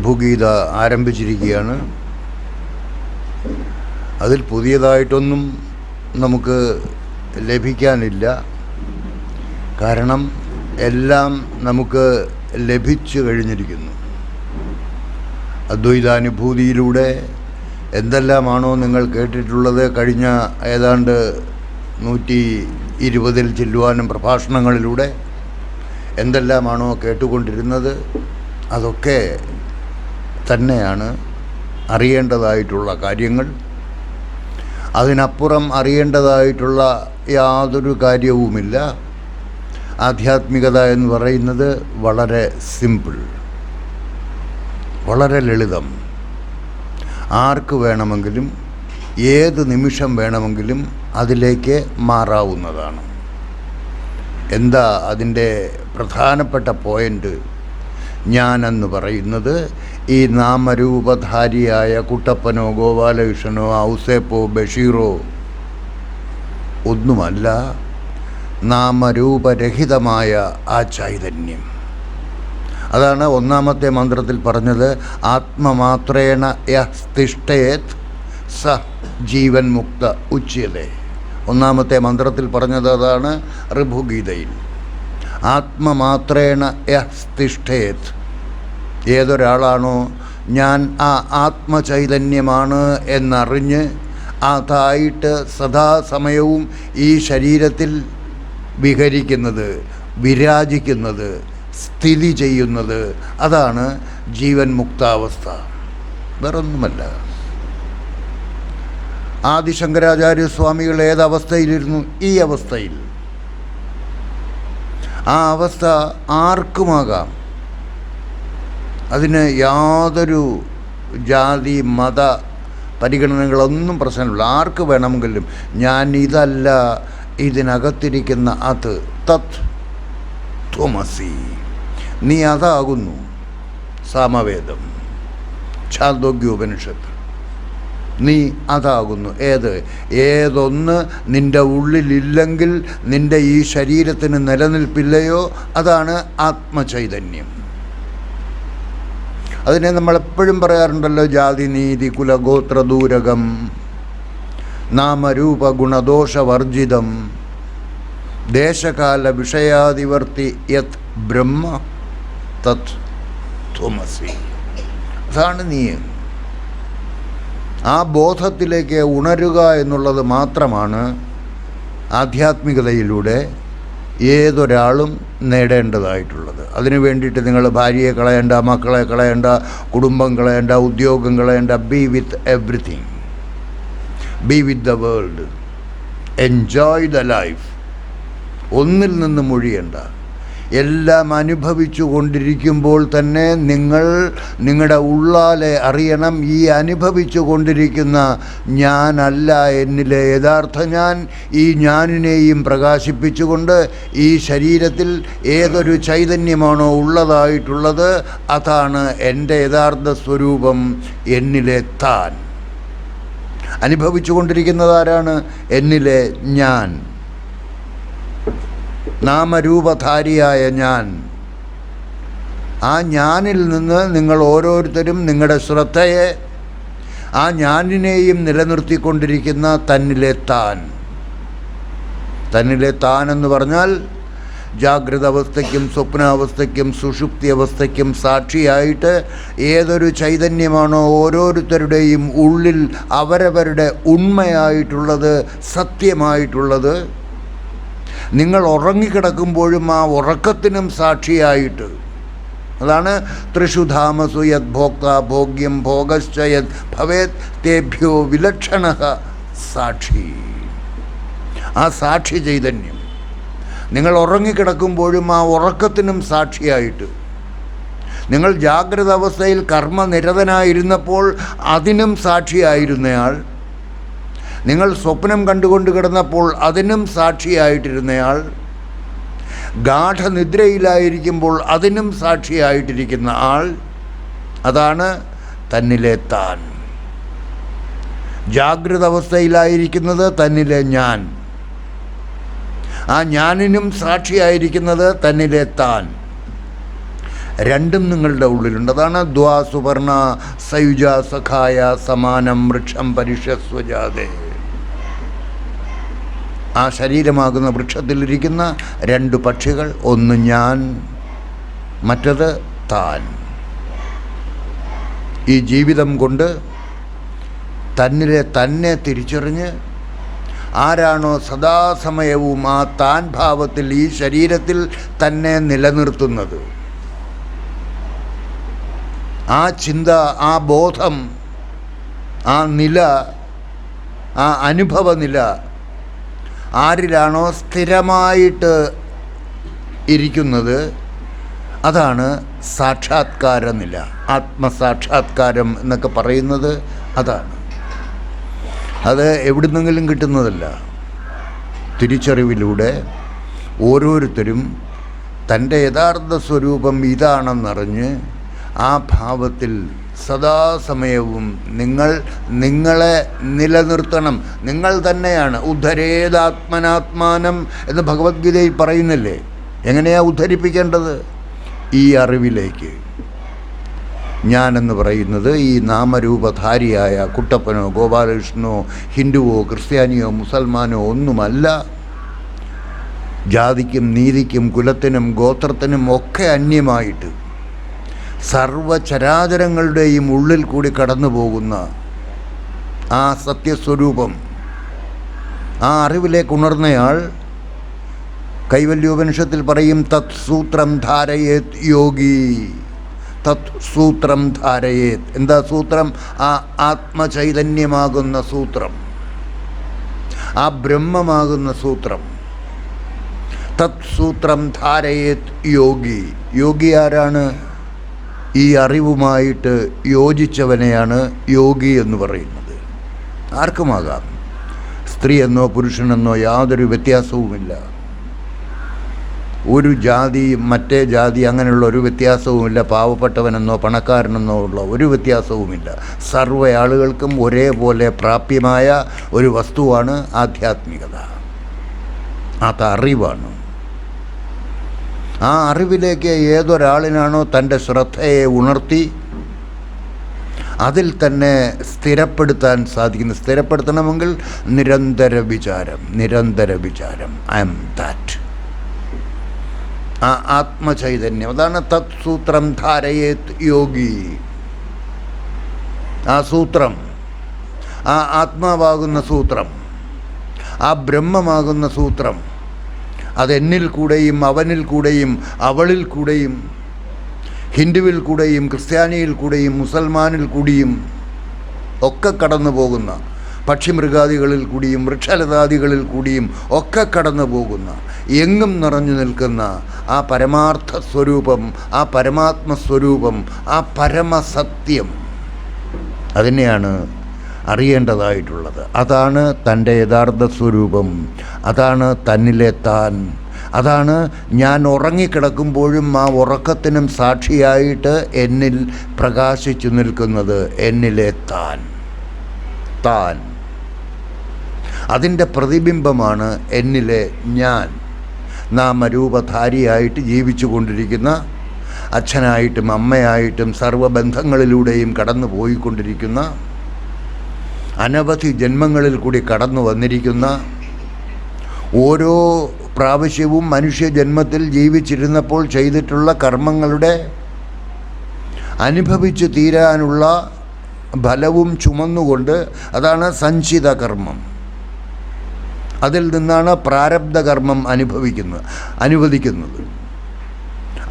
ഋഭുഗീത ആരംഭിച്ചിരിക്കുകയാണ്. അതിൽ പുതിയതായിട്ടൊന്നും നമുക്ക് ലഭിക്കാനില്ല. കാരണം എല്ലാം നമുക്ക് ലഭിച്ചു കഴിഞ്ഞിരിക്കുന്നു. അദ്വൈതാനുഭൂതിയിലൂടെ എന്തെല്ലാമാണോ നിങ്ങൾ കേട്ടിട്ടുള്ളത്, കഴിഞ്ഞ ഏതാണ്ട് 120 ചെല്ലുവാനും പ്രഭാഷണങ്ങളിലൂടെ എന്തെല്ലാമാണോ കേട്ടുകൊണ്ടിരുന്നത്, അതൊക്കെ തന്നെയാണ് അറിയേണ്ടതായിട്ടുള്ള കാര്യങ്ങൾ. അതിനപ്പുറം അറിയേണ്ടതായിട്ടുള്ള യാതൊരു കാര്യവുമില്ല. ആധ്യാത്മികത എന്ന് പറയുന്നത് വളരെ സിമ്പിൾ, വളരെ ലളിതം. ആർക്ക് വേണമെങ്കിലും ഏത് നിമിഷം വേണമെങ്കിലും അതിലേക്ക് മാറാവുന്നതാണ്. എന്താ അതിൻ്റെ പ്രധാനപ്പെട്ട പോയിൻ്റ്? ഞാനെന്ന് പറയുന്നത് ഈ നാമരൂപധാരിയായ കുട്ടപ്പനോ ഗോപാലകൃഷ്ണനോ ഔസേപ്പോ ബഷീറോ ഒന്നുമല്ല. നാമരൂപരഹിതമായ ആ ചൈതന്യം. അതാണ് ഒന്നാമത്തെ മന്ത്രത്തിൽ പറഞ്ഞത്, ആത്മമാത്രേണ യഃ തിഷ്ഠേത് സ ജീവൻ മുക്ത ഉച്യതേ. ഒന്നാമത്തെ മന്ത്രത്തിൽ പറഞ്ഞത് അതാണ് ഋഭുഗീതയിൽ. ആത്മമാത്രേണ യഃ തിഷ്ഠേത്. ഏതൊരാളാണോ ഞാൻ ആ ആത്മചൈതന്യമാണ് എന്നറിഞ്ഞ് അതായിട്ട് സദാസമയവും ഈ ശരീരത്തിൽ വിഹരിക്കുന്നത്, വിരാജിക്കുന്നത്, സ്ഥിതി ചെയ്യുന്നത്, അതാണ് ജീവൻ മുക്താവസ്ഥ. വേറൊന്നുമല്ല. ആദിശങ്കരാചാര്യസ്വാമികൾ ഏതവസ്ഥയിലിരുന്നു? ഈ അവസ്ഥയിൽ. ആ അവസ്ഥ ആർക്കുമാകാം. അതിന് യാതൊരു ജാതി മത പരിഗണനകളൊന്നും പ്രശ്നമില്ല. ആർക്ക് വേണമെങ്കിലും ഞാൻ ഇതല്ല, ഇതിനകത്തിരിക്കുന്ന അത്, തത് ത്വമസി, നീ അതാകുന്നു. സാമവേദം, ഛാന്ദോഗ്യോപനിഷത്ത്, നീ അതാകുന്നു. ഏതൊന്ന് നിൻ്റെ ഉള്ളിലില്ലെങ്കിൽ നിൻ്റെ ഈ ശരീരത്തിന് നിലനിൽപ്പില്ലയോ, അതാണ് ആത്മചൈതന്യം. അതിനെ നമ്മളെപ്പോഴും പറയാറുണ്ടല്ലോ, ജാതി നീതി കുലഗോത്ര ദൂരകം നാമരൂപ ഗുണദോഷവർജിതം ദേശകാല വിഷയാദിവർത്തി യത് ബ്രഹ്മ തത് ത്വമസി. അതാണ് നീ. ആ ബോധത്തിലേക്ക് ഉണരുക എന്നുള്ളത് മാത്രമാണ് ആധ്യാത്മികതയിലൂടെ ഏതൊരാളും നേടേണ്ടതായിട്ടുള്ളത്. അതിനു വേണ്ടിയിട്ട് നിങ്ങൾ ഭാര്യയെ കളയണ്ട, മക്കളെ കളയണ്ട, കുടുംബം കളയണ്ട, ഉദ്യോഗം കളയണ്ട. B with everything, B with the world, enjoy the life. ഒന്നിൽ നിന്നും ഒഴിയണ്ട. എല്ലാം അനുഭവിച്ചു കൊണ്ടിരിക്കുമ്പോൾ തന്നെ നിങ്ങൾ നിങ്ങളുടെ ഉള്ളാലെ അറിയണം, ഈ അനുഭവിച്ചു കൊണ്ടിരിക്കുന്ന ഞാനല്ല എന്നിലെ യഥാർത്ഥ ഞാൻ. ഈ ഞാനിനെയും പ്രകാശിപ്പിച്ചുകൊണ്ട് ഈ ശരീരത്തിൽ ഏതൊരു ചൈതന്യമാണോ ഉള്ളതായിട്ടുള്ളത്, അതാണ് എൻ്റെ യഥാർത്ഥ സ്വരൂപം, എന്നിലെ താൻ. അനുഭവിച്ചു കൊണ്ടിരിക്കുന്നത് ആരാണ്? എന്നിലെ ഞാൻ, നാമരൂപധാരിയായ ഞാൻ. ആ ഞാനിൽ നിന്ന് നിങ്ങൾ ഓരോരുത്തരും നിങ്ങളുടെ ശ്രദ്ധയെ ആ ഞാനിനെയും നിലനിർത്തിക്കൊണ്ടിരിക്കുന്ന തന്നിലെ താൻ. തന്നിലെ താൻ എന്ന് പറഞ്ഞാൽ ജാഗ്രത അവസ്ഥയ്ക്കും സ്വപ്നാവസ്ഥയ്ക്കും സുഷുപ്തി അവസ്ഥയ്ക്കും സാക്ഷിയായിട്ട് ഏതൊരു ചൈതന്യമാണോ ഓരോരുത്തരുടെയും ഉള്ളിൽ അവരവരുടെ ഉണ്മയായിട്ടുള്ളത്, സത്യമായിട്ടുള്ളത്, നിങ്ങൾ ഉറങ്ങിക്കിടക്കുമ്പോഴും ആ ഉറക്കത്തിനും സാക്ഷിയായിട്ട്. അതാണ് ത്രിഷുധാമസു യത് ഭോക്ത ഭോഗ്യം ഭോഗശ്ച യത് ഭവേത് തേഭ്യോ വിലക്ഷണഃ സാക്ഷി. ആ സാക്ഷി ചൈതന്യം നിങ്ങൾ ഉറങ്ങിക്കിടക്കുമ്പോഴും ആ ഉറക്കത്തിനും സാക്ഷിയായിട്ട്. നിങ്ങൾ ജാഗ്രത അവസ്ഥയിൽ കർമ്മനിരതനായിരുന്നപ്പോൾ അതിനും സാക്ഷിയായിരുന്നയാൾ. നിങ്ങൾ സ്വപ്നം കണ്ടുകൊണ്ട് കിടന്നപ്പോൾ അതിനും സാക്ഷിയായിട്ടിരുന്നയാൾ. ഗാഠനിദ്രയിലായിരിക്കുമ്പോൾ അതിനും സാക്ഷിയായിട്ടിരിക്കുന്ന ആൾ. അതാണ് തന്നിലെ താൻ. ജാഗ്രത അവസ്ഥയിലായിരിക്കുന്നത് തന്നിലെ ഞാൻ. ആ ഞാനിനും സാക്ഷിയായിരിക്കുന്നത് തന്നിലെ താൻ. രണ്ടും നിങ്ങളുടെ ഉള്ളിലുണ്ട്. അതാണ് ദ്വാസുവർണ സയുജ സഖായ സമാനം വൃക്ഷം പരിഷസ്വജാതേ. ആ ശരീരമാകുന്ന വൃക്ഷത്തിലിരിക്കുന്ന രണ്ട് പക്ഷികൾ, ഒന്ന് ഞാൻ, മറ്റത് താൻ. ഈ ജീവിതം കൊണ്ട് തന്നിലെ തന്നെ തിരിച്ചറിഞ്ഞ് ആരാണോ സദാസമയവും ആ താൻ ഭാവത്തിൽ ഈ ശരീരത്തിൽ തന്നെ നിലനിർത്തുന്നത്, ആ ചിന്ത, ആ ബോധം, ആ നില, ആ അനുഭവനില ആരിലാണോ സ്ഥിരമായിട്ട് ഇരിക്കുന്നത്, അതാണ് സാക്ഷാത്കാര നില. ആത്മസാക്ഷാത്കാരം എന്നൊക്കെ പറയുന്നത് അതാണ്. അത് എവിടുന്നെങ്കിലും കിട്ടുന്നതല്ല. തിരിച്ചറിവിലൂടെ ഓരോരുത്തരും തൻ്റെ യഥാർത്ഥ സ്വരൂപം ഇതാണെന്നറിഞ്ഞ് ആ ഭാവത്തിൽ സദാസമയവും നിങ്ങളെ നിലനിർത്തണം. നിങ്ങൾ തന്നെയാണ്. ഉദ്ധരേതാത്മനാത്മാനം എന്ന് ഭഗവത്ഗീതയിൽ പറയുന്നില്ലേ? എങ്ങനെയാണ് ഉദ്ധരിപ്പിക്കേണ്ടത്? ഈ അറിവിലേക്ക്. ഞാനെന്ന് പറയുന്നത് ഈ നാമരൂപധാരിയായ കുട്ടപ്പനോ ഗോപാലകൃഷ്ണനോ ഹിന്ദുവോ ക്രിസ്ത്യാനിയോ മുസൽമാനോ ഒന്നുമല്ല. ജാതിക്കും നീതിക്കും കുലത്തിനും ഗോത്രത്തിനും ഒക്കെ അന്യമായിട്ട് സർവചരാചരങ്ങളുടെയും ഉള്ളിൽ കൂടി കടന്നു പോകുന്ന ആ സത്യസ്വരൂപം, ആ അറിവിലേക്ക് ഉണർന്നയാൾ കൈവല്യോപനിഷത്തിൽ പറയും തത് സൂത്രം ധാരയേത് യോഗി. തത് സൂത്രം ധാരയേത്. എന്താ സൂത്രം? ആ ആത്മചൈതന്യമാകുന്ന സൂത്രം, ആ ബ്രഹ്മമാകുന്ന സൂത്രം. തത് സൂത്രം ധാരയേത് യോഗി. യോഗി ആരാണ്? ഈ അറിവുമായിട്ട് യോജിച്ചവനെയാണ് യോഗി എന്ന് പറയുന്നത്. ആർക്കുമാകാം. സ്ത്രീ എന്നോ പുരുഷനെന്നോ യാതൊരു വ്യത്യാസവുമില്ല. ഒരു ജാതി മറ്റേ ജാതി അങ്ങനെയുള്ള ഒരു വ്യത്യാസവുമില്ല. പാവപ്പെട്ടവനെന്നോ പണക്കാരനെന്നോ ഉള്ള ഒരു വ്യത്യാസവുമില്ല. സർവ്വ ആളുകൾക്കും ഒരേപോലെ പ്രാപ്യമായ ഒരു വസ്തുവാണ് ആധ്യാത്മികത. അത് അറിവാണ്. ആ അറിവിലേക്ക് ഏതൊരാളിനാണോ തൻ്റെ ശ്രദ്ധയെ ഉണർത്തി അതിൽ തന്നെ സ്ഥിരപ്പെടുത്താൻ സാധിക്കുന്നത്. സ്ഥിരപ്പെടുത്തണമെങ്കിൽ നിരന്തര വിചാരം. I am that. ആ ആത്മചൈതന്യം, അതാണ് തത് സൂത്രം ധാരയേത് യോഗി. ആ സൂത്രം, ആ ആത്മാവാകുന്ന സൂത്രം, ആ ബ്രഹ്മമാകുന്ന സൂത്രം, അതെന്നിൽ കൂടെയും അവനിൽ കൂടെയും അവളിൽ കൂടെയും ഹിന്ദുവിൽ കൂടെയും ക്രിസ്ത്യാനിയിൽ കൂടെയും മുസൽമാനിൽ കൂടിയും ഒക്കെ കടന്നു പോകുന്ന, പക്ഷിമൃഗാദികളിൽ കൂടിയും വൃക്ഷലതാദികളിൽ കൂടിയും ഒക്കെ കടന്നു പോകുന്ന, എങ്ങും നിറഞ്ഞു നിൽക്കുന്ന ആ പരമാർത്ഥ സ്വരൂപം, ആ പരമാത്മസ്വരൂപം, ആ പരമസത്യം, അതിനെയാണ് അറിയേണ്ടതായിട്ടുള്ളത്. അതാണ് തൻ്റെ യഥാർത്ഥ സ്വരൂപം. അതാണ് തന്നിലെ താൻ. അതാണ് ഞാൻ ഉറങ്ങിക്കിടക്കുമ്പോഴും ആ ഉറക്കത്തിനും സാക്ഷിയായിട്ട് എന്നിൽ പ്രകാശിച്ചു നിൽക്കുന്നത് എന്നിലെ താൻ. അതിൻ്റെ പ്രതിബിംബമാണ് എന്നിലെ ഞാൻ. നാമരൂപധാരിയായിട്ട് ജീവിച്ചു കൊണ്ടിരിക്കുന്ന, അച്ഛനായിട്ടും അമ്മയായിട്ടും സർവബന്ധങ്ങളിലൂടെയും കടന്നു പോയിക്കൊണ്ടിരിക്കുന്ന, അനവധി ജന്മങ്ങളിൽ കൂടി കടന്നു വന്നിരിക്കുന്ന, ഓരോ പ്രാവശ്യവും മനുഷ്യജന്മത്തിൽ ജീവിച്ചിരുന്നപ്പോൾ ചെയ്തിട്ടുള്ള കർമ്മങ്ങളുടെ അനുഭവിച്ചു തീരാനുള്ള ഫലവും ചുമന്നുകൊണ്ട്, അതാണ് സഞ്ചിത കർമ്മം. അതിൽ നിന്നാണ് പ്രാരബ്ധ കർമ്മം അനുവദിക്കുന്നത്.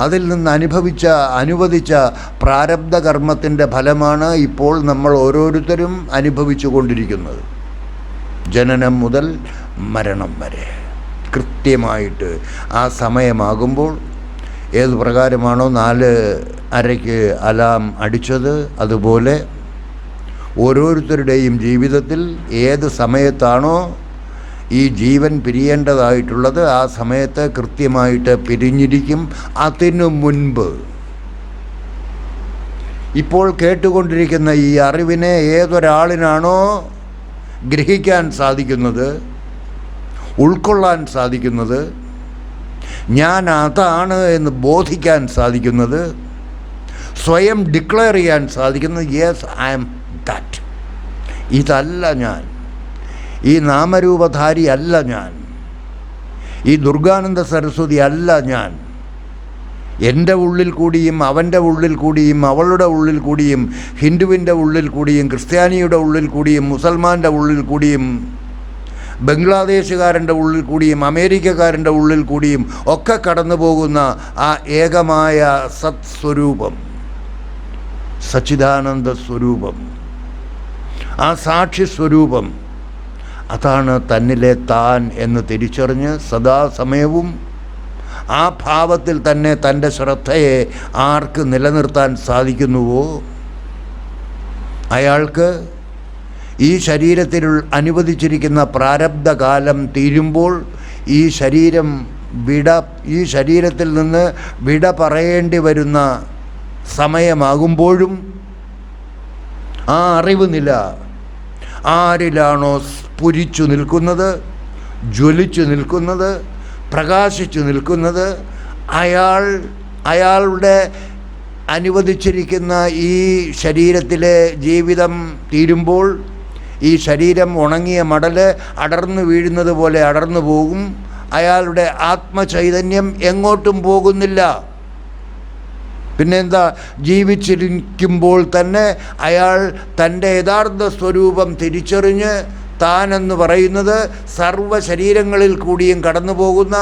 അതിൽ നിന്ന് അനുവദിച്ച പ്രാരബ്ധ കർമ്മത്തിൻ്റെ ഫലമാണ് ഇപ്പോൾ നമ്മൾ ഓരോരുത്തരും അനുഭവിച്ചു കൊണ്ടിരിക്കുന്നത്. ജനനം മുതൽ മരണം വരെ കൃത്യമായിട്ട് ആ സമയമാകുമ്പോൾ ഏത് പ്രകാരമാണോ 4:30 അലാം അടിച്ചത്, അതുപോലെ ഓരോരുത്തരുടെയും ജീവിതത്തിൽ ഏത് സമയത്താണോ ഈ ജീവൻ പിരിയേണ്ടതായിട്ടുള്ളത് ആ സമയത്ത് കൃത്യമായിട്ട് പിരിഞ്ഞിരിക്കും. അതിനു മുൻപ് ഇപ്പോൾ കേട്ടുകൊണ്ടിരിക്കുന്ന ഈ അറിവിനെ ഏതൊരാളിനാണോ ഗ്രഹിക്കാൻ സാധിക്കുന്നത്, ഉൾക്കൊള്ളാൻ സാധിക്കുന്നത്, ഞാൻ അതാണ് എന്ന് ബോധിക്കാൻ സാധിക്കുന്നത്, സ്വയം ഡിക്ലെയർ ചെയ്യാൻ സാധിക്കുന്നത് യെസ് ഐ ആം ദാറ്റ്. ഇതല്ല ഞാൻ, ഈ നാമരൂപധാരി അല്ല ഞാൻ, ഈ ദുർഗാനന്ദ സരസ്വതി അല്ല ഞാൻ. എൻ്റെ ഉള്ളിൽ കൂടിയും അവൻ്റെ ഉള്ളിൽ കൂടിയും അവളുടെ ഉള്ളിൽ കൂടിയും ഹിന്ദുവിൻ്റെ ഉള്ളിൽ കൂടിയും ക്രിസ്ത്യാനിയുടെ ഉള്ളിൽ കൂടിയും മുസൽമാൻ്റെ ഉള്ളിൽ കൂടിയും ബംഗ്ലാദേശുകാരൻ്റെ ഉള്ളിൽ കൂടിയും അമേരിക്കക്കാരൻ്റെ ഉള്ളിൽ കൂടിയും ഒക്കെ കടന്നു പോകുന്ന ആ ഏകമായ സത് സ്വരൂപം, സച്ചിദാനന്ദ സ്വരൂപം, ആ സാക്ഷി സ്വരൂപം, അതാണ് തന്നിലെ താൻ എന്ന് തിരിച്ചറിഞ്ഞ് സദാസമയവും ആ ഭാവത്തിൽ തന്നെ തൻ്റെ ശ്രദ്ധയെ ആർക്ക് നിലനിർത്താൻ സാധിക്കുന്നുവോ അയാൾക്ക് ഈ ശരീരത്തിൽ അനുവദിച്ചിരിക്കുന്ന പ്രാരബ്ധകാലം തീരുമ്പോൾ ഈ ശരീരത്തിൽ നിന്ന് വിട പറയേണ്ടി വരുന്ന സമയമാകുമ്പോഴും ആ അറിവ് നില ആരിലാണോ സ്ഫുരിച്ചു നിൽക്കുന്നത്, ജ്വലിച്ചു നിൽക്കുന്നത്, പ്രകാശിച്ചു നിൽക്കുന്നത്, അയാളുടെ അനുവദിച്ചിരിക്കുന്ന ഈ ശരീരത്തിലെ ജീവിതം തീരുമ്പോൾ ഈ ശരീരം ഉണങ്ങിയ മടൽ അടർന്നു വീഴുന്നത് പോലെ അടർന്നു പോകും. അയാളുടെ ആത്മചൈതന്യം എങ്ങോട്ടും പോകുന്നില്ല. പിന്നെന്താ, ജീവിച്ചിരിക്കുമ്പോൾ തന്നെ അയാൾ തൻ്റെ യഥാർത്ഥ സ്വരൂപം തിരിച്ചറിഞ്ഞ് താനെന്ന് പറയുന്നത് സർവ്വ ശരീരങ്ങളിൽ കൂടിയും കടന്നു പോകുന്ന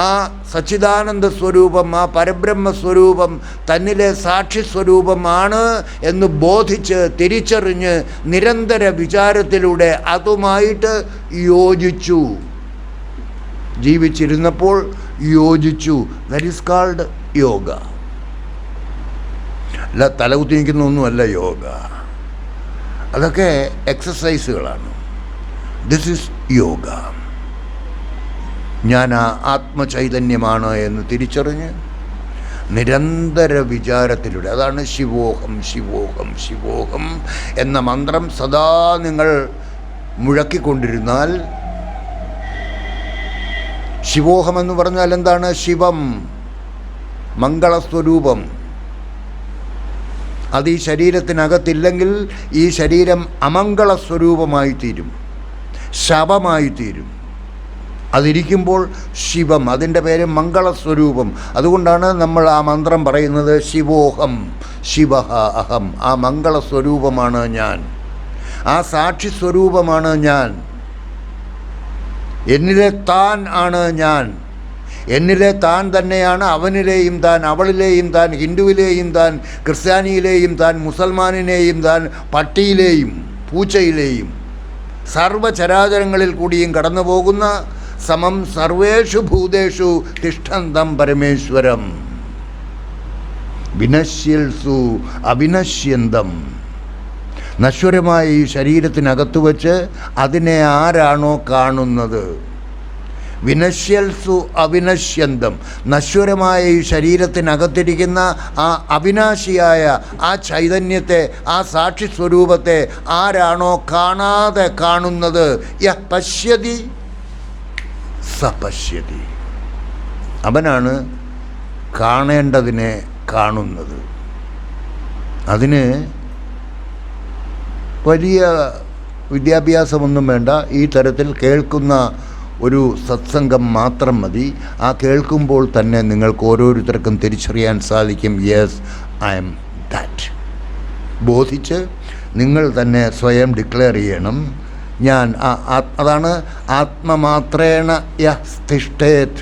ആ സച്ചിദാനന്ദ സ്വരൂപം, ആ പരബ്രഹ്മ സ്വരൂപം തന്നിലെ സാക്ഷി സ്വരൂപമാണ് എന്ന് ബോധിച്ച് തിരിച്ചറിഞ്ഞ് നിരന്തര വിചാരത്തിലൂടെ അതുമായിട്ട് യോജിച്ചു. ജീവിച്ചിരുന്നപ്പോൾ യോജിച്ചു. That is called yoga. അല്ല തലകുത്തി നിൽക്കുന്നൊന്നുമല്ല യോഗ, അതൊക്കെ എക്സസൈസുകളാണ്. This is yoga. ഞാൻ ആ ആത്മചൈതന്യമാണ് എന്ന് തിരിച്ചറിഞ്ഞ് നിരന്തര വിചാരത്തിലൂടെ, അതാണ് ശിവോഹം ശിവോഹം ശിവോഹം എന്ന മന്ത്രം സദാ നിങ്ങൾ മുഴക്കിക്കൊണ്ടിരുന്നാൽ, ശിവോഹം എന്ന് പറഞ്ഞാൽ എന്താണ്? ശിവം, മംഗളസ്വരൂപം. അത് ഈ ശരീരത്തിനകത്തില്ലെങ്കിൽ ഈ ശരീരം അമംഗളസ്വരൂപമായി തീരും, ശവമായി തീരും. അതിരിക്കുമ്പോൾ ശിവം, അതിൻ്റെ പേര് മംഗളസ്വരൂപം. അതുകൊണ്ടാണ് നമ്മൾ ആ മന്ത്രം പറയുന്നത് ശിവോഹം ശിവഃ അഹം. ആ മംഗളസ്വരൂപമാണ് ഞാൻ, ആ സാക്ഷി സ്വരൂപമാണ് ഞാൻ. എന്നിലെ താൻ ആണ് ഞാൻ. എന്നിലെ താൻ തന്നെയാണ് അവനിലെയും താൻ, അവളിലെയും താൻ, ഹിന്ദുവിലെയും താൻ, ക്രിസ്ത്യാനിയിലെയും താൻ, മുസൽമാനിനെയും താൻ, പട്ടിയിലെയും പൂച്ചയിലെയും സർവചരാചരങ്ങളിൽ കൂടിയും കടന്നു പോകുന്ന സമം സർവേഷു ഭൂതേഷു തിഷ്ഠന്തം പരമേശ്വരം വിനശ്യൽസു അവിനശ്യന്തം. നശ്വരമായ ഈ ശരീരത്തിനകത്തു വച്ച് അതിനെ ആരാണോ കാണുന്നത്, വിനശ്യൽസു അവിനശ്യന്തം, നശ്വരമായ ഈ ശരീരത്തിനകത്തിരിക്കുന്ന ആ അവിനാശിയായ ആ ചൈതന്യത്തെ, ആ സാക്ഷി സ്വരൂപത്തെ ആരാണോ കാണാതെ കാണുന്നത്, യഃ പശ്യതി സ പശ്യതി, അവനാണ് കാണേണ്ടതിനെ കാണുന്നത്. അതിന് വലിയ വിദ്യാഭ്യാസമൊന്നും വേണ്ട. ഈ തരത്തിൽ കേൾക്കുന്ന ഒരു സത്സംഗം മാത്രം മതി. ആ കേൾക്കുമ്പോൾ തന്നെ നിങ്ങൾക്ക് ഓരോരുത്തർക്കും തിരിച്ചറിയാൻ സാധിക്കും യെസ് ഐ എം ദാറ്റ്. ബോധിച്ച് നിങ്ങൾ തന്നെ സ്വയം ഡിക്ലെയർ ചെയ്യണം, ഞാൻ അതാണ് ആത്മമാത്രേണ യഃ തിഷ്ഠേത്,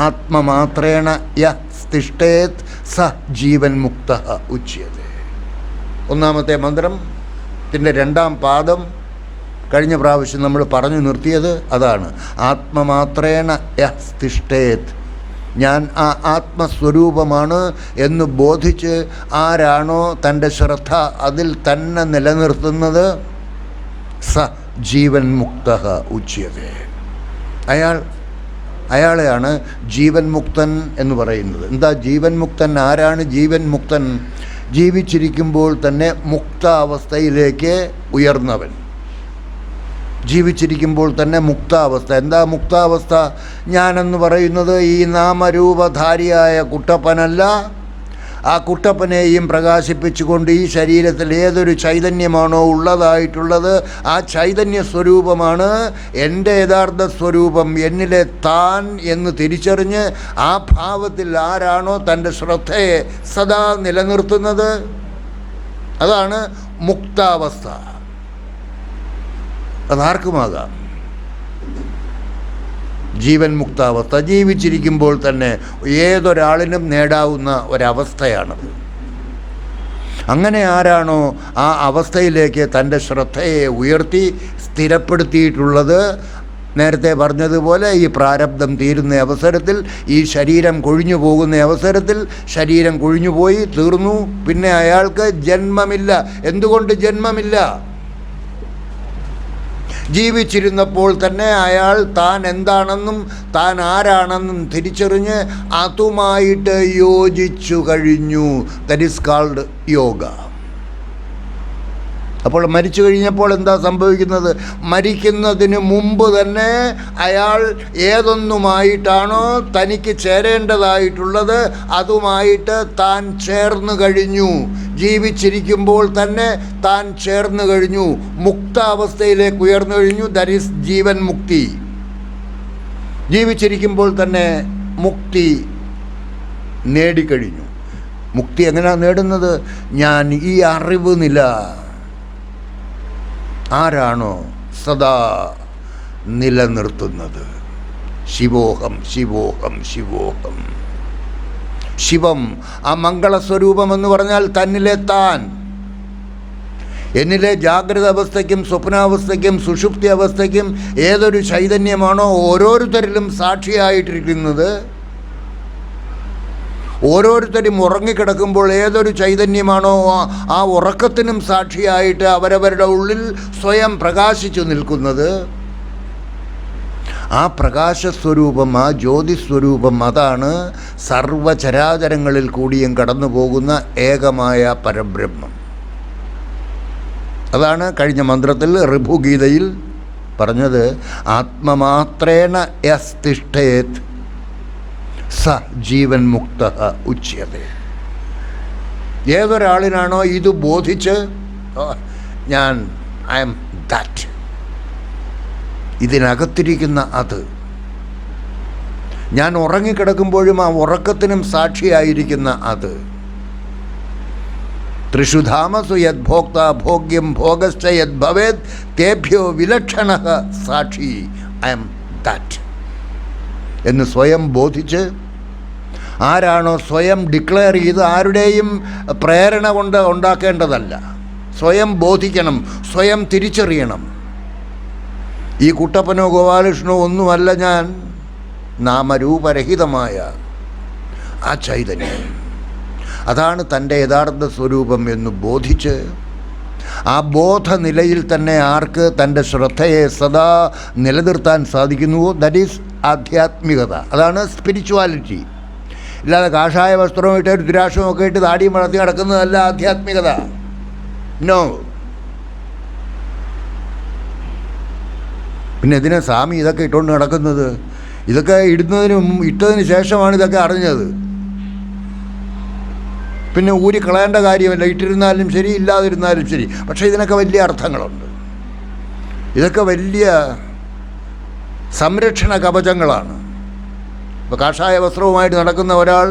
ആത്മമാത്രേണ യഃ തിഷ്ഠേത് സ ജീവൻ മുക്തഃ ഉച്യതേ. ഒന്നാമത്തെ മന്ത്രത്തിൻ്റെ രണ്ടാം പാദം കഴിഞ്ഞ പ്രാവശ്യം നമ്മൾ പറഞ്ഞു നിർത്തിയത് അതാണ്. ആത്മമാത്രേണ യഃ തിഷ്ഠേത്, ഞാൻ ആ ആത്മസ്വരൂപമാണ് എന്ന് ബോധിച്ച് ആരാണോ തൻ്റെ ശ്രദ്ധ അതിൽ തന്നെ നിലനിർത്തുന്നത് സ ജീവൻ മുക്തഃ ഉച്യതേ. അയാളെയാണ് ജീവൻ മുക്തൻ എന്ന് പറയുന്നത്. എന്താ ജീവൻ മുക്തൻ? ആരാണ് ജീവൻ മുക്തൻ? ജീവിച്ചിരിക്കുമ്പോൾ തന്നെ മുക്താവസ്ഥയിലേക്ക് ഉയർന്നവൻ. ജീവിച്ചിരിക്കുമ്പോൾ തന്നെ മുക്താവസ്ഥ. എന്താ മുക്താവസ്ഥ? ഞാനെന്ന് പറയുന്നത് ഈ നാമരൂപധാരിയായ കുട്ടപ്പനല്ല, ആ കുട്ടപ്പനെയും പ്രകാശിപ്പിച്ചുകൊണ്ട് ഈ ശരീരത്തിൽ ഏതൊരു ചൈതന്യമാണോ ഉള്ളതായിട്ടുള്ളത്, ആ ചൈതന്യ സ്വരൂപമാണ് എൻ്റെ യഥാർത്ഥ സ്വരൂപം, എന്നിലെ താൻ എന്ന് തിരിച്ചറിഞ്ഞ് ആ ഭാവത്തിൽ ആരാണോ തൻ്റെ ശ്രദ്ധയെ സദാ നിലനിർത്തുന്നത്, അതാണ് മുക്താവസ്ഥ. അതാർക്കുമാകാം. ജീവൻ മുക്താവസ്ഥ ജീവിച്ചിരിക്കുമ്പോൾ തന്നെ ഏതൊരാളിനും നേടാവുന്ന ഒരവസ്ഥയാണത്. അങ്ങനെ ആരാണോ ആ അവസ്ഥയിലേക്ക് തൻ്റെ ശ്രദ്ധയെ ഉയർത്തി സ്ഥിരപ്പെടുത്തിയിട്ടുള്ളത്, നേരത്തെ പറഞ്ഞതുപോലെ ഈ പ്രാരബ്ധം തീരുന്ന അവസരത്തിൽ, ഈ ശരീരം കൊഴിഞ്ഞു പോകുന്ന അവസരത്തിൽ ശരീരം കൊഴിഞ്ഞുപോയി തീർന്നു, പിന്നെ അയാൾക്ക് ജന്മമില്ല. എന്തുകൊണ്ട് ജന്മമില്ല? ജീവിച്ചിരുന്നപ്പോൾ തന്നെ അയാൾ താൻ എന്താണെന്നും താൻ ആരാണെന്നും തിരിച്ചറിഞ്ഞ് അതുമായിട്ട് യോജിച്ചു കഴിഞ്ഞു. That is called yoga. അപ്പോൾ മരിച്ചു കഴിഞ്ഞപ്പോൾ എന്താ സംഭവിക്കുന്നത്? മരിക്കുന്നതിന് മുമ്പ് തന്നെ അയാൾ ഏതൊന്നുമായിട്ടാണോ തനിക്ക് ചേരേണ്ടതായിട്ടുള്ളത് അതുമായിട്ട് താൻ ചേർന്ന് കഴിഞ്ഞു. ജീവിച്ചിരിക്കുമ്പോൾ തന്നെ താൻ ചേർന്ന് കഴിഞ്ഞു, മുക്താവസ്ഥയിലേക്ക് ഉയർന്നു കഴിഞ്ഞു. ദാറ്റ് ഈസ് ജീവൻ മുക്തി. ജീവിച്ചിരിക്കുമ്പോൾ തന്നെ മുക്തി നേടിക്കഴിഞ്ഞു. മുക്തി എങ്ങനെയാണ് നേടുന്നത്? ഞാൻ ഈ അറിവ് നില ആരാണോ സദാ നിലനിർത്തുന്നത്, ശിവോഹം ശിവോഹം ശിവോഹം. ശിവം, ആ മംഗളസ്വരൂപം എന്ന് പറഞ്ഞാൽ തന്നിലെ താൻ. എന്നിലെ ജാഗ്രത അവസ്ഥയ്ക്കും സ്വപ്നാവസ്ഥയ്ക്കും സുഷുപ്തി അവസ്ഥയ്ക്കും ഏതൊരു ചൈതന്യമാണോ ഓരോരുത്തരിലും സാക്ഷിയായിട്ടിരിക്കുന്നത്, ഓരോരുത്തരും ഉറങ്ങിക്കിടക്കുമ്പോൾ ഏതൊരു ചൈതന്യമാണോ ആ ഉറക്കത്തിനും സാക്ഷിയായിട്ട് അവരവരുടെ ഉള്ളിൽ സ്വയം പ്രകാശിച്ചു നിൽക്കുന്നത്, ആ പ്രകാശസ്വരൂപം, ആ ജ്യോതിസ്വരൂപം, അതാണ് സർവചരാചരങ്ങളിൽ കൂടിയും കടന്നു പോകുന്ന ഏകമായ പരബ്രഹ്മം. അതാണ് കഴിഞ്ഞ മന്ത്രത്തിൽ ഋഭുഗീതയിൽ പറഞ്ഞത്, ആത്മമാത്രേണ യസ്തിഷ്ഠേത് സ ജീവൻ മുക്ത ഉച്യതേ. ഏതൊരാളിനാണോ ഇത് ബോധിച്ച് ഞാൻ ഐ എം ദാറ്റ്, ഇതിനകത്തിരിക്കുന്ന അത്, ഞാൻ ഉറങ്ങിക്കിടക്കുമ്പോഴും ആ ഉറക്കത്തിനും സാക്ഷിയായിരിക്കുന്ന അത്, ത്രിഷു ധാമസു യത് ഭോക്ത ഭോഗ്യം ഭോഗശ്ച യത് ഭവേത് തേഭ്യോ വിലക്ഷണ സാക്ഷി ഐ എം ദാറ്റ് എന്ന് സ്വയം ബോധിച്ച്, ആരാണോ സ്വയം ഡിക്ലെയർ ചെയ്ത്, ആരുടെയും പ്രേരണ കൊണ്ട് ഉണ്ടാക്കേണ്ടതല്ല, സ്വയം ബോധിക്കണം, സ്വയം തിരിച്ചറിയണം. ഈ കുട്ടപ്പനോ ഗോപാലകൃഷ്ണനോ ഒന്നുമല്ല ഞാൻ, നാമരൂപരഹിതമായ ആ ചൈതന്യം, അതാണ് തൻ്റെ യഥാർത്ഥ സ്വരൂപം എന്ന് ബോധിച്ച്, ആ ബോധനിലയിൽ തന്നെ ആർക്ക് തൻ്റെ ശ്രദ്ധയെ സദാ നിലനിർത്താൻ സാധിക്കുന്നുവോ, ദാറ്റ് ഈസ് ആധ്യാത്മികത. അതാണ് സ്പിരിച്വാലിറ്റി. ഇല്ലാതെ കാഷായ വസ്ത്രവും ഇട്ട് രുദ്രാക്ഷമൊക്കെ ഇട്ട് താടിയും വളർത്തി നടക്കുന്നതല്ല ആധ്യാത്മികത. നോ. പിന്നെ എന്തിനാ സ്വാമി ഇതൊക്കെ ഇട്ടുകൊണ്ട് നടക്കുന്നത്? ഇതൊക്കെ ഇട്ടതിന് ശേഷമാണ് ഇതൊക്കെ അറിഞ്ഞത്. പിന്നെ ഊരി കളയേണ്ട കാര്യമല്ല, ഇട്ടിരുന്നാലും ശരി ഇല്ലാതിരുന്നാലും ശരി. പക്ഷേ ഇതിനൊക്കെ വലിയ അർത്ഥങ്ങളുണ്ട്. ഇതൊക്കെ വലിയ സംരക്ഷണ കവചങ്ങളാണ്. ഇപ്പോൾ കാഷായ വസ്ത്രവുമായിട്ട് നടക്കുന്ന ഒരാൾ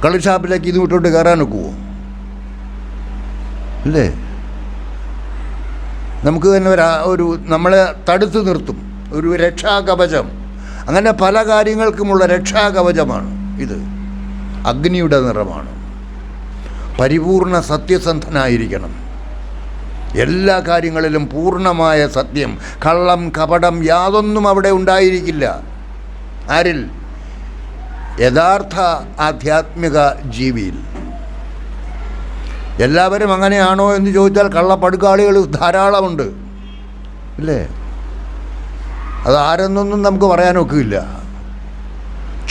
കള്ളുഷാപ്പിലേക്ക് ഇത് വിട്ടുകൊണ്ട് കയറാൻ ഒക്കുമോ? അല്ലേ? നമുക്ക് തന്നെ ഒരു നമ്മളെ തടുത്തു നിർത്തും, ഒരു രക്ഷാകവചം. അങ്ങനെ പല കാര്യങ്ങൾക്കുമുള്ള രക്ഷാകവചമാണ് ഇത്. അഗ്നിയുടെ നിറമാണ്. പരിപൂർണ സത്യസന്ധനായിരിക്കണം. എല്ലാ കാര്യങ്ങളിലും പൂർണ്ണമായ സത്യം, കള്ളം കപടം യാതൊന്നും അവിടെ ഉണ്ടായിരിക്കില്ല. ആരിൽ? യഥാർത്ഥ ആധ്യാത്മിക ജീവിയിൽ. എല്ലാവരും അങ്ങനെയാണോ എന്ന് ചോദിച്ചാൽ കള്ളപ്പടുക്കാളികൾ ധാരാളമുണ്ട്, ഇല്ലേ? അതാരെന്നൊന്നും നമുക്ക് പറയാനൊക്കില്ല,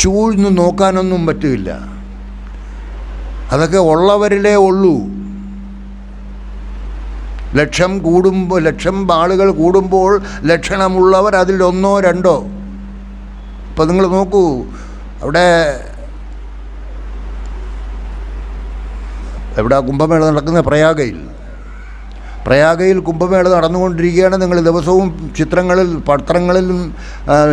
ചൂഴ്ന്നു നോക്കാനൊന്നും പറ്റില്ല. അതൊക്കെ ഉള്ളവരിലേ ഉള്ളൂ. ലക്ഷം ആളുകൾ കൂടുമ്പോൾ ലക്ഷണമുള്ളവർ അതിൽ ഒന്നോ രണ്ടോ. ഇപ്പം നിങ്ങൾ നോക്കൂ, അവിടെ എവിടെ കുംഭമേള നടക്കുന്നത്? പ്രയാഗയിൽ കുംഭമേള നടന്നുകൊണ്ടിരിക്കുകയാണ്. നിങ്ങൾ ദിവസവും ചിത്രങ്ങളിൽ, പത്രങ്ങളിലും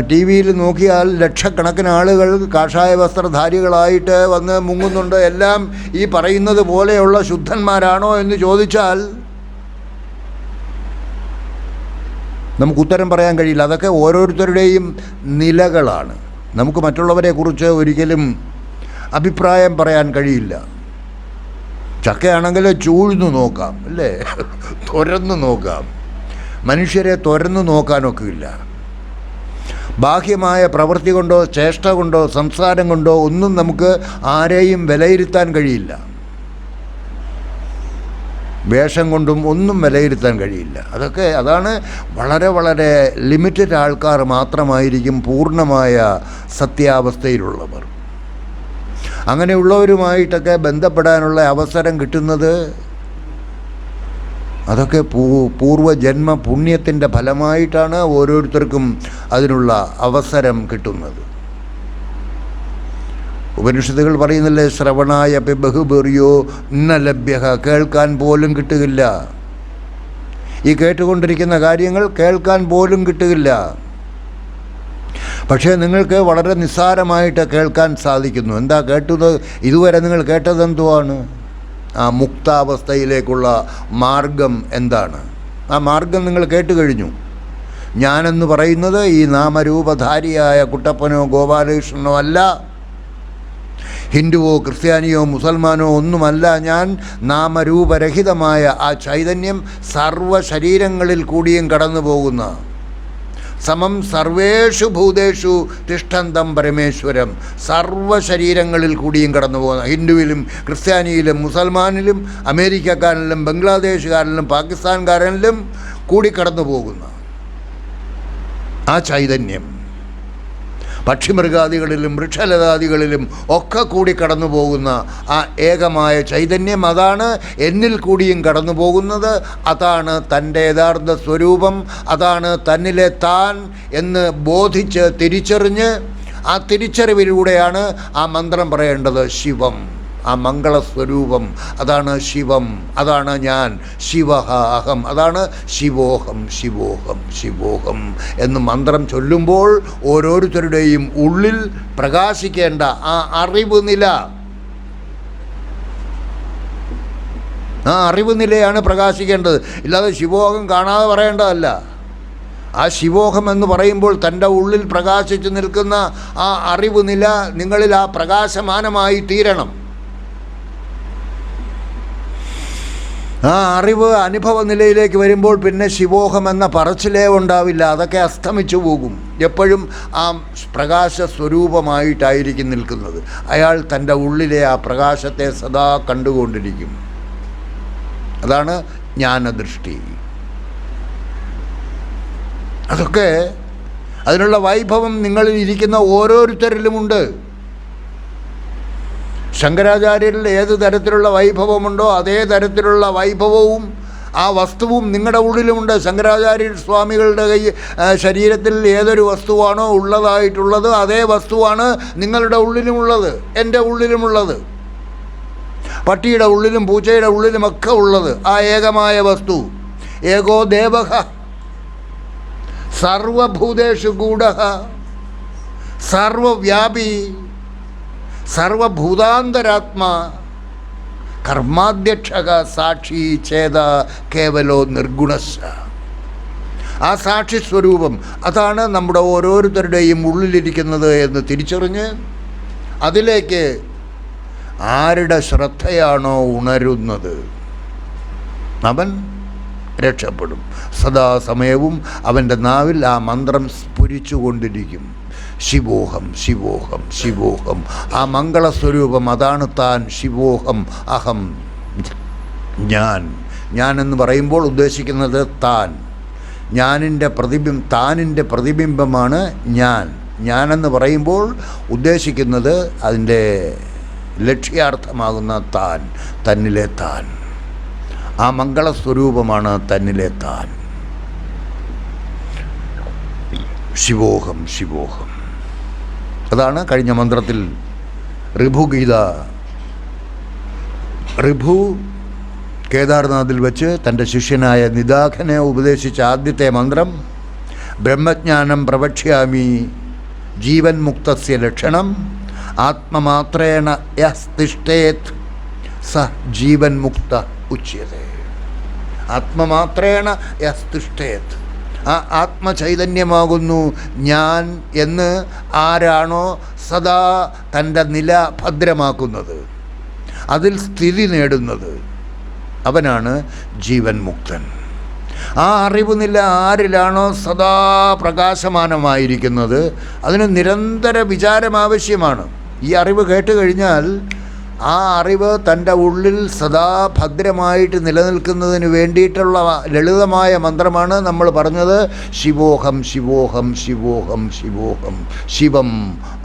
ടി വിയിൽ നോക്കിയാൽ ലക്ഷക്കണക്കിന് ആളുകൾ കാഷായ വസ്ത്രധാരികളായിട്ട് വന്ന് മുങ്ങുന്നുണ്ട്. എല്ലാം ഈ പറയുന്നത് പോലെയുള്ള ശുദ്ധന്മാരാണോ എന്ന് ചോദിച്ചാൽ നമുക്ക് ഉത്തരം പറയാൻ കഴിയില്ല. അതൊക്കെ ഓരോരുത്തരുടെയും നിലകളാണ്. നമുക്ക് മറ്റുള്ളവരെക്കുറിച്ച് ഒരിക്കലും അഭിപ്രായം പറയാൻ കഴിയില്ല. ചക്കയാണെങ്കിൽ ചൂഴ്ന്നു നോക്കാം, അല്ലേ? തുരന്നു നോക്കാം. മനുഷ്യരെ തുരന്നു നോക്കാനൊക്കെ ഇല്ല. ബാഹ്യമായ പ്രവൃത്തി കൊണ്ടോ ചേഷ്ട കൊണ്ടോ സംസാരം കൊണ്ടോ ഒന്നും നമുക്ക് ആരെയും വിലയിരുത്താൻ കഴിയില്ല. വേഷം കൊണ്ടും ഒന്നും വിലയിരുത്താൻ കഴിയില്ല. അതാണ് വളരെ വളരെ ലിമിറ്റഡ് ആൾക്കാർ മാത്രമായിരിക്കും പൂർണ്ണമായ സത്യാവസ്ഥയിലുള്ളവർ. അങ്ങനെയുള്ളവരുമായിട്ടൊക്കെ ബന്ധപ്പെടാനുള്ള അവസരം കിട്ടുന്നത് അതൊക്കെ പൂർവ്വജന്മ പുണ്യത്തിൻ്റെ ഫലമായിട്ടാണ് ഓരോരുത്തർക്കും അതിനുള്ള അവസരം കിട്ടുന്നത്. ഉപനിഷത്തുകൾ പറയുന്നില്ലേ, ശ്രവണായ ബഹുബെറിയോ ന ലഭ്യ, കേൾക്കാൻ പോലും കിട്ടുകയില്ല. ഈ കേട്ടുകൊണ്ടിരിക്കുന്ന കാര്യങ്ങൾ കേൾക്കാൻ പോലും കിട്ടുകയില്ല. പക്ഷേ നിങ്ങൾക്ക് വളരെ നിസ്സാരമായിട്ട് കേൾക്കാൻ സാധിക്കുന്നു. എന്താ കേട്ടത്? ഇതുവരെ നിങ്ങൾ കേട്ടതെന്തുവാണ്? ആ മുക്താവസ്ഥയിലേക്കുള്ള മാർഗം എന്താണ്? ആ മാർഗം നിങ്ങൾ കേട്ട് കഴിഞ്ഞു. ഞാനെന്ന് പറയുന്നത് ഈ നാമരൂപധാരിയായ കുട്ടപ്പനോ ഗോപാലകൃഷ്ണനോ അല്ല, ഹിന്ദുവോ ക്രിസ്ത്യാനിയോ മുസൽമാനോ ഒന്നുമല്ല. ഞാൻ നാമരൂപരഹിതമായ ആ ചൈതന്യം സർവ്വശരീരങ്ങളിൽ കൂടിയും കടന്നു പോകുന്ന സമം സർവേഷു ഭൂതേഷു തിഷ്ഠന്തം പരമേശ്വരം, സർവ്വശരീരങ്ങളിൽ കൂടിയും കടന്നു പോകുന്ന, ഹിന്ദുവിലും ക്രിസ്ത്യാനിയിലും മുസൽമാനിലും അമേരിക്കക്കാരനിലും ബംഗ്ലാദേശുകാരനിലും പാകിസ്ഥാൻകാരനിലും കൂടി കടന്നു പോകുന്ന ആ ചൈതന്യം, പക്ഷിമൃഗാദികളിലും വൃക്ഷലതാദികളിലും ഒക്കെ കൂടി കടന്നു പോകുന്ന ആ ഏകമായ ചൈതന്യം, അതാണ് എന്നിൽ കൂടിയും കടന്നു പോകുന്നത്. അതാണ് തൻ്റെ യഥാർത്ഥ സ്വരൂപം. അതാണ് തന്നിലെ താൻ എന്ന് ബോധിച്ച് തിരിച്ചറിഞ്ഞ് ആ തിരിച്ചറിവിലൂടെയാണ് ആ മന്ത്രം പറയേണ്ടത്. ശിവം, ആ മംഗളസ്വരൂപം, അതാണ് ശിവം, അതാണ് ഞാൻ, ശിവഹ അഹം, അതാണ് ശിവോഹം ശിവോഹം ശിവോഹം എന്ന് മന്ത്രം ചൊല്ലുമ്പോൾ ഓരോരുത്തരുടെയും ഉള്ളിൽ പ്രകാശിക്കേണ്ട ആ അറിവ് നില, ആ അറിവ് നിലയാണ് പ്രകാശിക്കേണ്ടത്. ഇല്ലാതെ ശിവോഹം കാണാതെ പറയേണ്ടതല്ല. ആ ശിവോഹം എന്ന് പറയുമ്പോൾ തൻ്റെ ഉള്ളിൽ പ്രകാശിച്ചു നിൽക്കുന്ന ആ അറിവ് നില നിങ്ങളിൽ ആ പ്രകാശമാനമായി തീരണം. ആ അറിവ് അനുഭവ നിലയിലേക്ക് വരുമ്പോൾ പിന്നെ ശിവോഹം എന്ന പറച്ചിലേ ഉണ്ടാവില്ല. അതൊക്കെ അസ്തമിച്ചു പോകും. എപ്പോഴും ആ പ്രകാശ സ്വരൂപമായിട്ടായിരിക്കും നിൽക്കുന്നത്. അയാൾ തൻ്റെ ഉള്ളിലെ ആ പ്രകാശത്തെ സദാ കണ്ടുകൊണ്ടിരിക്കും. അതാണ് ജ്ഞാനദൃഷ്ടി. അതൊക്കെ അതിനുള്ള വൈഭവം നിങ്ങളിൽ ഇരിക്കുന്ന ഓരോരുത്തരിലുമുണ്ട്. ശങ്കരാചാര്യരിൽ ഏത് തരത്തിലുള്ള വൈഭവമുണ്ടോ അതേ തരത്തിലുള്ള വൈഭവവും ആ വസ്തുവും നിങ്ങളുടെ ഉള്ളിലുമുണ്ട്. ശങ്കരാചാര്യ സ്വാമികളുടെ ശരീരത്തിൽ ഏതൊരു വസ്തുവാണോ ഉള്ളതായിട്ടുള്ളത് അതേ വസ്തുവാണ് നിങ്ങളുടെ ഉള്ളിലുമുള്ളത്, എൻ്റെ ഉള്ളിലുമുള്ളത്, പട്ടിയുടെ ഉള്ളിലും പൂച്ചയുടെ ഉള്ളിലുമൊക്കെ ഉള്ളത് ആ ഏകമായ വസ്തു. ഏകോ ദേവഃ സർവഭൂതേഷു ഗൂഢഃ സർവവ്യാപി സർവഭൂതാന്തരാത്മാ കർമാധ്യക്ഷക സാക്ഷി ചേത കേവലോ നിർഗുണസ്സ. ആ സാക്ഷി സ്വരൂപം അതാണ് നമ്മുടെ ഓരോരുത്തരുടെയും ഉള്ളിലിരിക്കുന്നത് എന്ന് തിരിച്ചറിഞ്ഞ് അതിലേക്ക് ആരുടെ ശ്രദ്ധയാണോ ഉണരുന്നത് അവൻ രക്ഷപ്പെടും. സദാസമയവും അവൻ്റെ നാവിൽ ആ മന്ത്രം സ്ഫുരിച്ചുകൊണ്ടിരിക്കും. ശിവോഹം ശിവോഹം ശിവോഹം. ആ മംഗളസ്വരൂപം അതാണ് താൻ. ശിവോഹം അഹം ഞാനെന്ന് പറയുമ്പോൾ ഉദ്ദേശിക്കുന്നത് താൻ. താനിൻ്റെ പ്രതിബിംബമാണ് ഞാനെന്ന് പറയുമ്പോൾ ഉദ്ദേശിക്കുന്നത് അതിൻ്റെ ലക്ഷ്യാർത്ഥമാകുന്ന തന്നിലെ താൻ. ആ മംഗളസ്വരൂപമാണ് തന്നിലെ താൻ. ശിവോഹം ശിവോഹം. അതാണ് കഴിഞ്ഞ മന്ത്രത്തിൽ ഋഭു കേദാർനാഥിൽ വെച്ച് തൻ്റെ ശിഷ്യനായ നിദാഘനെ ഉപദേശിച്ച ആദ്യത്തെ മന്ത്രം ബ്രഹ്മജ്ഞാനം പ്രവക്ഷ്യാമി ജീവൻ മുക്തസ്യ ലക്ഷണം ആത്മമാത്രേണ യഃ തിഷ്ഠേത് സ ജീവൻ മുക്ത ഉച്യതേ. ആത്മമാത്രേണ യഃ തിഷ്ഠേത്, ആ ആത്മചൈതന്യമാകുന്നു ഞാൻ എന്ന് ആരാണോ സദാ തൻ്റെ നില ഭദ്രമാക്കുന്നത്, അതിൽ സ്ഥിതി നേടുന്നത്, അവനാണ് ജീവൻ മുക്തൻ. ആ അറിവ് നില ആരിലാണോ സദാ പ്രകാശമാനമായിരിക്കുന്നത്, അതിന് നിരന്തര വിചാരം ആവശ്യമാണ്. ഈ അറിവ് കേട്ട് കഴിഞ്ഞാൽ ആ അറിവ് തൻ്റെ ഉള്ളിൽ സദാ ഭദ്രമായിട്ട് നിലനിൽക്കുന്നതിന് വേണ്ടിയിട്ടുള്ള ലളിതമായ മന്ത്രമാണ് നമ്മൾ പറഞ്ഞത് ശിവോഹം ശിവോഹം ശിവോഹം ശിവോഹം. ശിവം,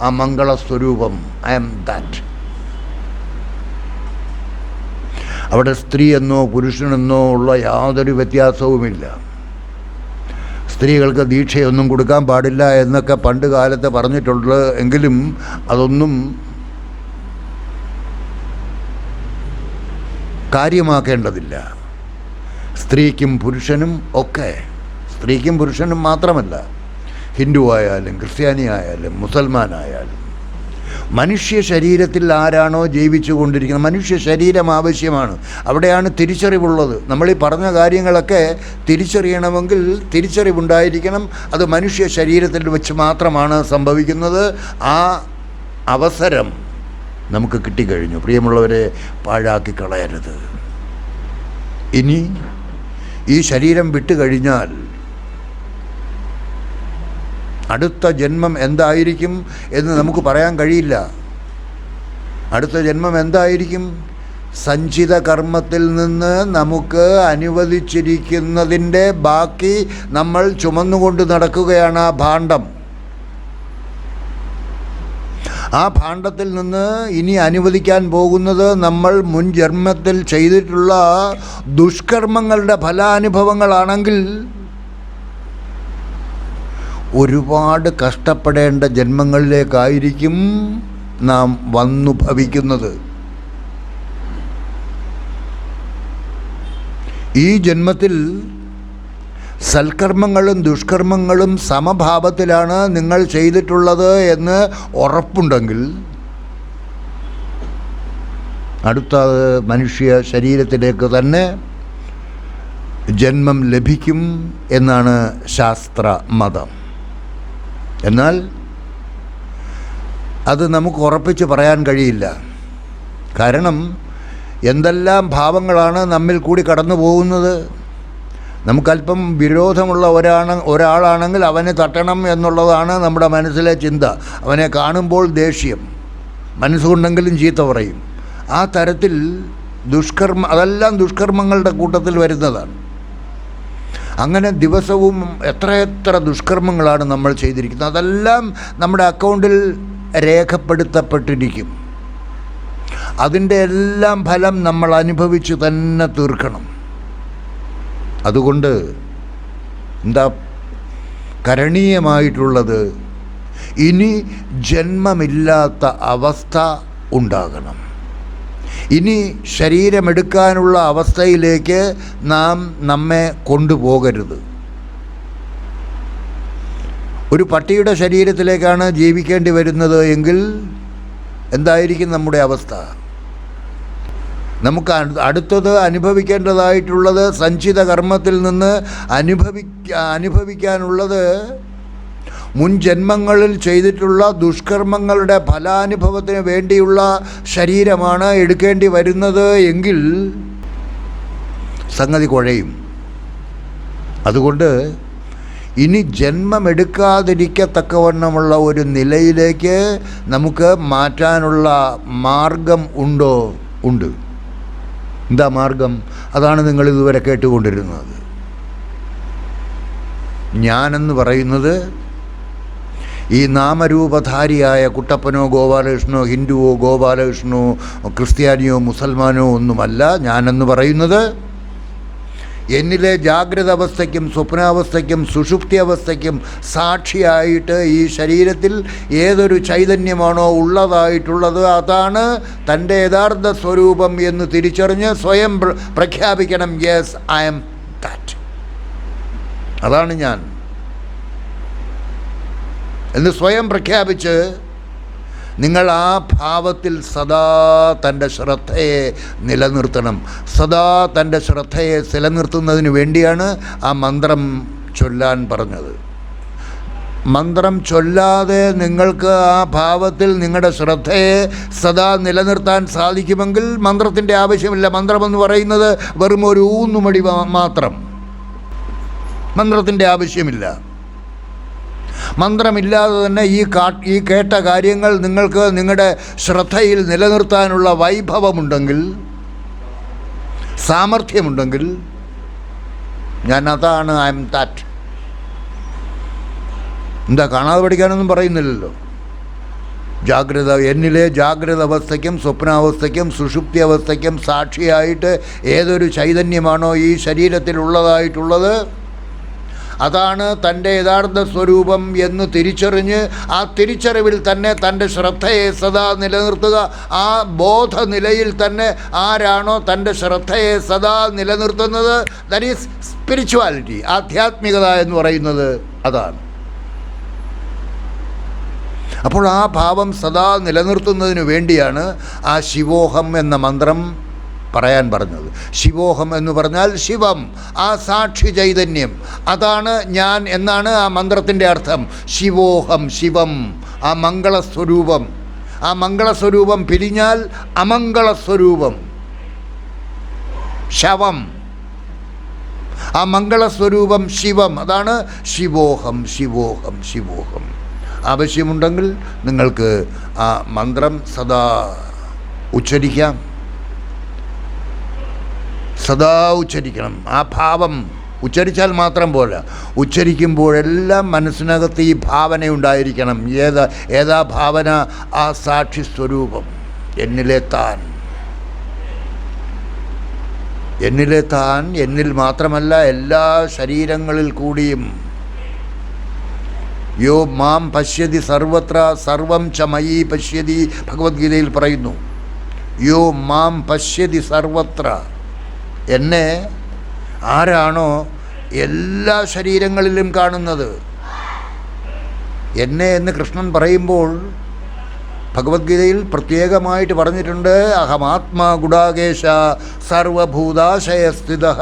ആ മംഗളസ്വരൂപം, ഐ ആം ദാറ്റ്. അവിടെ സ്ത്രീ എന്നോ പുരുഷനെന്നോ ഉള്ള യാതൊരു വ്യത്യാസവുമില്ല. സ്ത്രീകൾക്ക് ദീക്ഷയൊന്നും കൊടുക്കാൻ പാടില്ല എന്നൊക്കെ പണ്ട് കാലത്ത് പറഞ്ഞിട്ടുള്ളത് എങ്കിലും അതൊന്നും കാര്യമാക്കേണ്ടതില്ല. സ്ത്രീക്കും പുരുഷനും ഒക്കെ, സ്ത്രീക്കും പുരുഷനും മാത്രമല്ല, ഹിന്ദു ആയാലും ക്രിസ്ത്യാനി ആയാലും മുസൽമാനായാലും മനുഷ്യ ശരീരത്തിൽ ആരാണോ ജീവിച്ചു കൊണ്ടിരിക്കുന്നത്, മനുഷ്യ ശരീരം ആവശ്യമാണ്. അവിടെയാണ് തിരിച്ചറിവുള്ളത്. നമ്മളീ പറഞ്ഞ കാര്യങ്ങളൊക്കെ തിരിച്ചറിയണമെങ്കിൽ തിരിച്ചറിവുണ്ടായിരിക്കണം. അത് മനുഷ്യ ശരീരത്തിൽ വെച്ച് മാത്രമാണ് സംഭവിക്കുന്നത്. ആ അവസരം നമുക്ക് കിട്ടിക്കഴിഞ്ഞു. പ്രിയമുള്ളവരെ, പാഴാക്കി കളയരുത്. ഇനി ഈ ശരീരം വിട്ടുകഴിഞ്ഞാൽ അടുത്ത ജന്മം എന്തായിരിക്കും എന്ന് നമുക്ക് പറയാൻ കഴിയില്ല. അടുത്ത ജന്മം എന്തായിരിക്കും? സഞ്ചിത കർമ്മത്തിൽ നിന്ന് നമുക്ക് അനുവദിച്ചിരിക്കുന്നതിൻ്റെ ബാക്കി നമ്മൾ ചുമന്നുകൊണ്ട് നടക്കുകയാണ് ആ ഭാണ്ഡം. ആ ഭാണ്ഡത്തിൽ നിന്ന് ഇനി അനുവദിക്കാൻ പോകുന്നത് നമ്മൾ മുൻ ജന്മത്തിൽ ചെയ്തിട്ടുള്ള ദുഷ്കർമ്മങ്ങളുടെ ഫലാനുഭവങ്ങളാണെങ്കിൽ ഒരുപാട് കഷ്ടപ്പെടേണ്ട ജന്മങ്ങളിലേക്കായിരിക്കും നാം വന്നു ഭവിക്കുന്നത്. ഈ ജന്മത്തിൽ സൽക്കർമ്മങ്ങളും ദുഷ്കർമ്മങ്ങളും സമഭാവത്തിലാണ് നിങ്ങൾ ചെയ്തിട്ടുള്ളത് എന്ന് ഉറപ്പുണ്ടെങ്കിൽ അടുത്ത മനുഷ്യ ശരീരത്തിലേക്ക് തന്നെ ജന്മം ലഭിക്കും എന്നാണ് ശാസ്ത്ര മതം. എന്നാൽ അത് നമുക്ക് ഉറപ്പിച്ച് പറയാൻ കഴിയില്ല. കാരണം എന്തെല്ലാം ഭാവങ്ങളാണ് നമ്മിൽ കൂടി കടന്നു പോകുന്നത്. നമുക്കല്പം വിരോധമുള്ള ഒരാളാണെങ്കിൽ അവനെ തട്ടണം എന്നുള്ളതാണ് നമ്മുടെ മനസ്സിലെ ചിന്ത. അവനെ കാണുമ്പോൾ ദേഷ്യം, മനസ്സുകൊണ്ടെങ്കിലും ചീത്ത പറയും. ആ തരത്തിൽ അതെല്ലാം ദുഷ്കർമ്മങ്ങളുടെ കൂട്ടത്തിൽ വരുന്നതാണ്. അങ്ങനെ ദിവസവും എത്രയെത്ര ദുഷ്കർമ്മങ്ങളാണ് നമ്മൾ ചെയ്തിരിക്കുന്നത്. അതെല്ലാം നമ്മുടെ അക്കൗണ്ടിൽ രേഖപ്പെടുത്തപ്പെട്ടിരിക്കും. അതിൻ്റെ എല്ലാം ഫലം നമ്മൾ അനുഭവിച്ചു തന്നെ തീർക്കണം. അതുകൊണ്ട് എന്താ കരണീയമായിട്ടുള്ളത്? ഇനി ജന്മമില്ലാത്ത അവസ്ഥ ഉണ്ടാകണം. ഇനി ശരീരമെടുക്കാനുള്ള അവസ്ഥയിലേക്ക് നാം നമ്മെ കൊണ്ടുപോകരുത്. ഒരു പട്ടിയുടെ ശരീരത്തിലേക്കാണ് ജീവിക്കേണ്ടി വരുന്നത് എങ്കിൽ എന്തായിരിക്കും നമ്മുടെ അവസ്ഥ? നമുക്ക് അടുത്തത് അനുഭവിക്കേണ്ടതായിട്ടുള്ളത് സഞ്ചിത കർമ്മത്തിൽ നിന്ന് അനുഭവിക്കാനുള്ളത് മുൻ ജന്മങ്ങളിൽ ചെയ്തിട്ടുള്ള ദുഷ്കർമ്മങ്ങളുടെ ഫലാനുഭവത്തിന് വേണ്ടിയുള്ള ശരീരമാണ് എടുക്കേണ്ടി വരുന്നത് എങ്കിൽ സംഗതി കുഴയും. അതുകൊണ്ട് ഇനി ജന്മമെടുക്കാതിരിക്കത്തക്കവണ്ണമുള്ള ഒരു നിലയിലേക്ക് നമുക്ക് മാറ്റാനുള്ള മാർഗം ഉണ്ടോ? ഉണ്ട്. എന്താ മാർഗം? അതാണ് നിങ്ങൾ ഇതുവരെ കേട്ടുകൊണ്ടിരുന്നത്. ഞാനെന്ന് പറയുന്നത് ഈ നാമരൂപധാരിയായ കുട്ടപ്പനോ ഗോപാലകൃഷ്ണനോ ഹിന്ദുവോ ഗോപാലകൃഷ്ണനോ ക്രിസ്ത്യാനിയോ മുസൽമാനോ ഒന്നുമല്ല. ഞാനെന്ന് പറയുന്നത് എന്നിലെ ജാഗ്രത അവസ്ഥയ്ക്കും സ്വപ്നാവസ്ഥയ്ക്കും സുഷുപ്തി അവസ്ഥയ്ക്കും സാക്ഷിയായിട്ട് ഈ ശരീരത്തിൽ ഏതൊരു ചൈതന്യമാണോ ഉള്ളതായിട്ടുള്ളത് അതാണ് തൻ്റെ യഥാർത്ഥ സ്വരൂപം എന്ന് തിരിച്ചറിഞ്ഞ് സ്വയം പ്രഖ്യാപിക്കണം. Yes, I am that. അതാണ് ഞാൻ എന്ന് സ്വയം പ്രഖ്യാപിച്ച് നിങ്ങൾ ആ ഭാവത്തിൽ സദാ തൻ്റെ ശ്രദ്ധയെ നിലനിർത്തണം. സദാ തൻ്റെ ശ്രദ്ധയെ നിലനിർത്തുന്നതിന് വേണ്ടിയാണ് ആ മന്ത്രം ചൊല്ലാൻ പറഞ്ഞത്. മന്ത്രം ചൊല്ലാതെ നിങ്ങൾക്ക് ആ ഭാവത്തിൽ നിങ്ങളുടെ ശ്രദ്ധയെ സദാ നിലനിർത്താൻ സാധിക്കുമെങ്കിൽ മന്ത്രത്തിൻ്റെ ആവശ്യമില്ല. മന്ത്രമെന്ന് പറയുന്നത് വെറും ഒരു ഊന്നുമടി മാത്രം. മന്ത്രത്തിൻ്റെ ആവശ്യമില്ല. മന്ത്രമില്ലാതെ തന്നെ ഈ കേട്ട കാര്യങ്ങൾ നിങ്ങൾക്ക് നിങ്ങളുടെ ശ്രദ്ധയിൽ നിലനിർത്താനുള്ള വൈഭവമുണ്ടെങ്കിൽ, സാമർഥ്യമുണ്ടെങ്കിൽ, ഞാൻ അതാണ്, ഐ എം ദാറ്റ്. എന്താ കാണാതെ പഠിക്കാനൊന്നും പറയുന്നില്ലല്ലോ. എന്നിലെ ജാഗ്രത അവസ്ഥയ്ക്കും സ്വപ്നാവസ്ഥയ്ക്കും സുഷുപ്തി അവസ്ഥയ്ക്കും സാക്ഷിയായിട്ട് ഏതൊരു ചൈതന്യമാണോ ഈ ശരീരത്തിലുള്ളതായിട്ടുള്ളത് അതാണ് തൻ്റെ യഥാർത്ഥ സ്വരൂപം എന്ന് തിരിച്ചറിഞ്ഞ് ആ തിരിച്ചറിവിൽ തന്നെ തൻ്റെ ശ്രദ്ധയെ സദാ നിലനിർത്തുക. ആ ബോധനിലയിൽ തന്നെ ആരാണോ തൻ്റെ ശ്രദ്ധയെ സദാ നിലനിർത്തുന്നത്, ദാറ്റ് ഈസ് സ്പിരിച്വാലിറ്റി. ആധ്യാത്മികത എന്ന് പറയുന്നത് അതാണ്. അപ്പോൾ ആ ഭാവം സദാ നിലനിർത്തുന്നതിന് വേണ്ടിയാണ് ആ ശിവോഹം എന്ന മന്ത്രം പറയാൻ പറഞ്ഞത്. ശിവോഹം എന്ന് പറഞ്ഞാൽ ശിവം, ആ സാക്ഷി ചൈതന്യം, അതാണ് ഞാൻ എന്നാണ് ആ മന്ത്രത്തിൻ്റെ അർത്ഥം. ശിവോഹം, ശിവം, ആ മംഗളസ്വരൂപം. ആ മംഗളസ്വരൂപം പിരിഞ്ഞാൽ അമംഗളസ്വരൂപം, ശവം. ആ മംഗളസ്വരൂപം ശിവം, അതാണ് ശിവോഹം, ശിവോഹം, ശിവോഹം. ആവശ്യമുണ്ടെങ്കിൽ നിങ്ങൾക്ക് ആ മന്ത്രം സദാ ഉച്ചരിക്കാം, സദാ ഉച്ചരിക്കണം. ആ ഭാവം ഉച്ചരിച്ചാൽ മാത്രം പോരാ, ഉച്ചരിക്കുമ്പോഴെല്ലാം മനസ്സിനകത്ത് ഈ ഭാവന ഉണ്ടായിരിക്കണം. ഏതാ ഭാവന? ആ സാക്ഷി സ്വരൂപം, എന്നിലെ താൻ. എന്നിലെ താൻ എന്നിൽ മാത്രമല്ല, എല്ലാ ശരീരങ്ങളിൽ കൂടിയും. യോ മാം പശ്യതി സർവത്ര സർവം ച മയി പശ്യതി, ഭഗവത്ഗീതയിൽ പറയുന്നു. യോ മാം പശ്യതി സർവത്ര, എന്നെ ആരാണോ എല്ലാ ശരീരങ്ങളിലും കാണുന്നത്, എന്നെ എന്ന് കൃഷ്ണൻ പറയുമ്പോൾ ഭഗവത്ഗീതയിൽ പ്രത്യേകമായിട്ട് പറഞ്ഞിട്ടുണ്ട്. അഹമാത്മാ ഗുഡാകേശ സർവഭൂതാശയസ്ഥിതഃ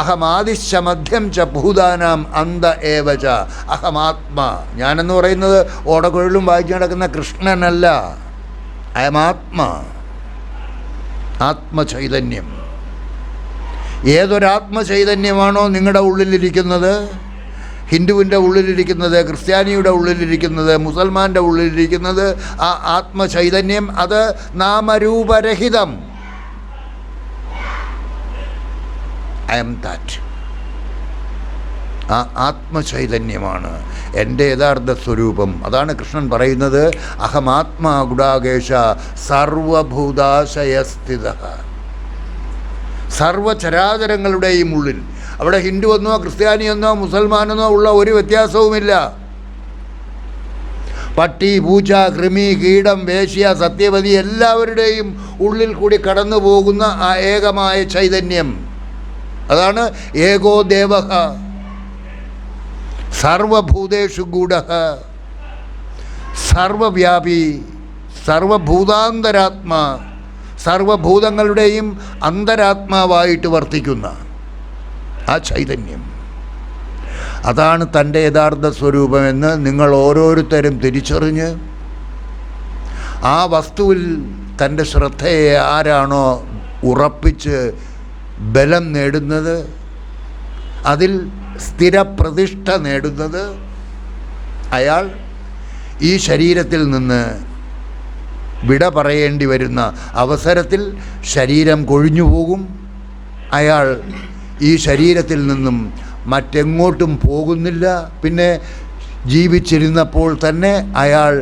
അഹമാദിശ്ച മധ്യം ച ഭൂതാനാം അന്ത ഏവ ച. അഹമാത്മാ, ഞാനെന്ന് പറയുന്നത് ഓടക്കുഴലും വായിച്ചു നടക്കുന്ന കൃഷ്ണനല്ല. അയമാത്മാ, ആത്മചൈതന്യം. ഏതൊരാത്മചൈതന്യമാണോ നിങ്ങളുടെ ഉള്ളിലിരിക്കുന്നത്, ഹിന്ദുവിൻ്റെ ഉള്ളിലിരിക്കുന്നത്, ക്രിസ്ത്യാനിയുടെ ഉള്ളിലിരിക്കുന്നത്, മുസൽമാൻ്റെ ഉള്ളിലിരിക്കുന്നത്, ആ ആത്മചൈതന്യം അത് നാമരൂപരഹിതം. I am that. ആ ആത്മചൈതന്യമാണ് എൻ്റെ യഥാർത്ഥ സ്വരൂപം. അതാണ് കൃഷ്ണൻ പറയുന്നത്, അഹമാത്മാ ഗുഡാകേശ സർവഭൂതാശയസ്ഥിതഃ. സർവചരാചരങ്ങളുടെയും ഉള്ളിൽ. അവിടെ ഹിന്ദുവെന്നോ ക്രിസ്ത്യാനിയെന്നോ മുസൽമാനെന്നോ ഉള്ള ഒരു വ്യത്യാസവുമില്ല. പട്ടി, പൂച്ച, കൃമി, കീടം, വേശ്യ, സത്യവതി എല്ലാവരുടെയും ഉള്ളിൽ കൂടി കടന്നു പോകുന്ന ആ ഏകമായ ചൈതന്യം, അതാണ് ഏകോ ദേവഃ സർവഭൂതേഷു ഗൂഢഃ സർവവ്യാപി സർവഭൂതാന്തരാത്മാ, സർവഭൂതങ്ങളുടെയും അന്തരാത്മാവായിട്ട് വർത്തിക്കുന്ന ആ ചൈതന്യം, അതാണ് തൻ്റെ യഥാർത്ഥ സ്വരൂപമെന്ന് നിങ്ങൾ ഓരോരുത്തരും തിരിച്ചറിഞ്ഞ് ആ വസ്തുവിൽ തൻ്റെ ശ്രദ്ധയെ ആരാണോ ഉറപ്പിച്ച് ബലം നേടുന്നത്, അതിൽ സ്ഥിരപ്രതിഷ്ഠ നേടുന്നത്, അയാൾ ഈ ശരീരത്തിൽ നിന്ന് വിട പറയേണ്ടി വരുന്ന അവസരത്തിൽ ശരീരം കൊഴിഞ്ഞു പോകും. അയാൾ ഈ ശരീരത്തിൽ നിന്നും മറ്റെങ്ങോട്ടും പോകുന്നില്ല. പിന്നെ ജീവിച്ചിരുന്നപ്പോൾ തന്നെ അയാൾ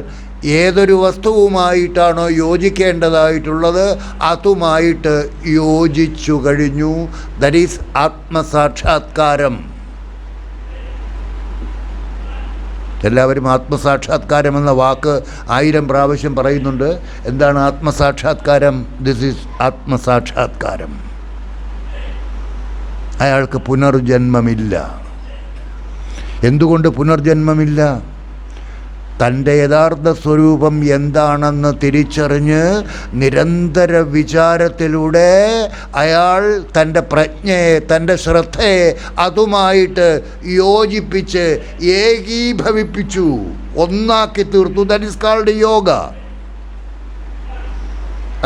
ഏതൊരു വസ്തുവുമായിട്ടാണോ യോജിക്കേണ്ടതായിട്ടുള്ളത് അതുമായിട്ട് യോജിച്ചു കഴിഞ്ഞു. ദാറ്റ് ഈസ് ആത്മസാക്ഷാത്കാരം. എല്ലാവരും ആത്മസാക്ഷാത്കാരം എന്ന വാക്ക് 1000 പ്രാവശ്യം പറയുന്നുണ്ട്. എന്താണ് ആത്മസാക്ഷാത്കാരം? This is ആത്മസാക്ഷാത്കാരം. അയാൾക്ക് പുനർജന്മമില്ല. എന്തുകൊണ്ട് പുനർജന്മമില്ല? തൻ്റെ യഥാർത്ഥ സ്വരൂപം എന്താണെന്ന് തിരിച്ചറിഞ്ഞ് നിരന്തര വിചാരത്തിലൂടെ അയാൾ തൻ്റെ പ്രജ്ഞയെ, തൻ്റെ ശ്രദ്ധയെ അതുമായിട്ട് യോജിപ്പിച്ച് ഏകീഭവിപ്പിച്ചു, ഒന്നാക്കി തീർത്തു. That is called yoga.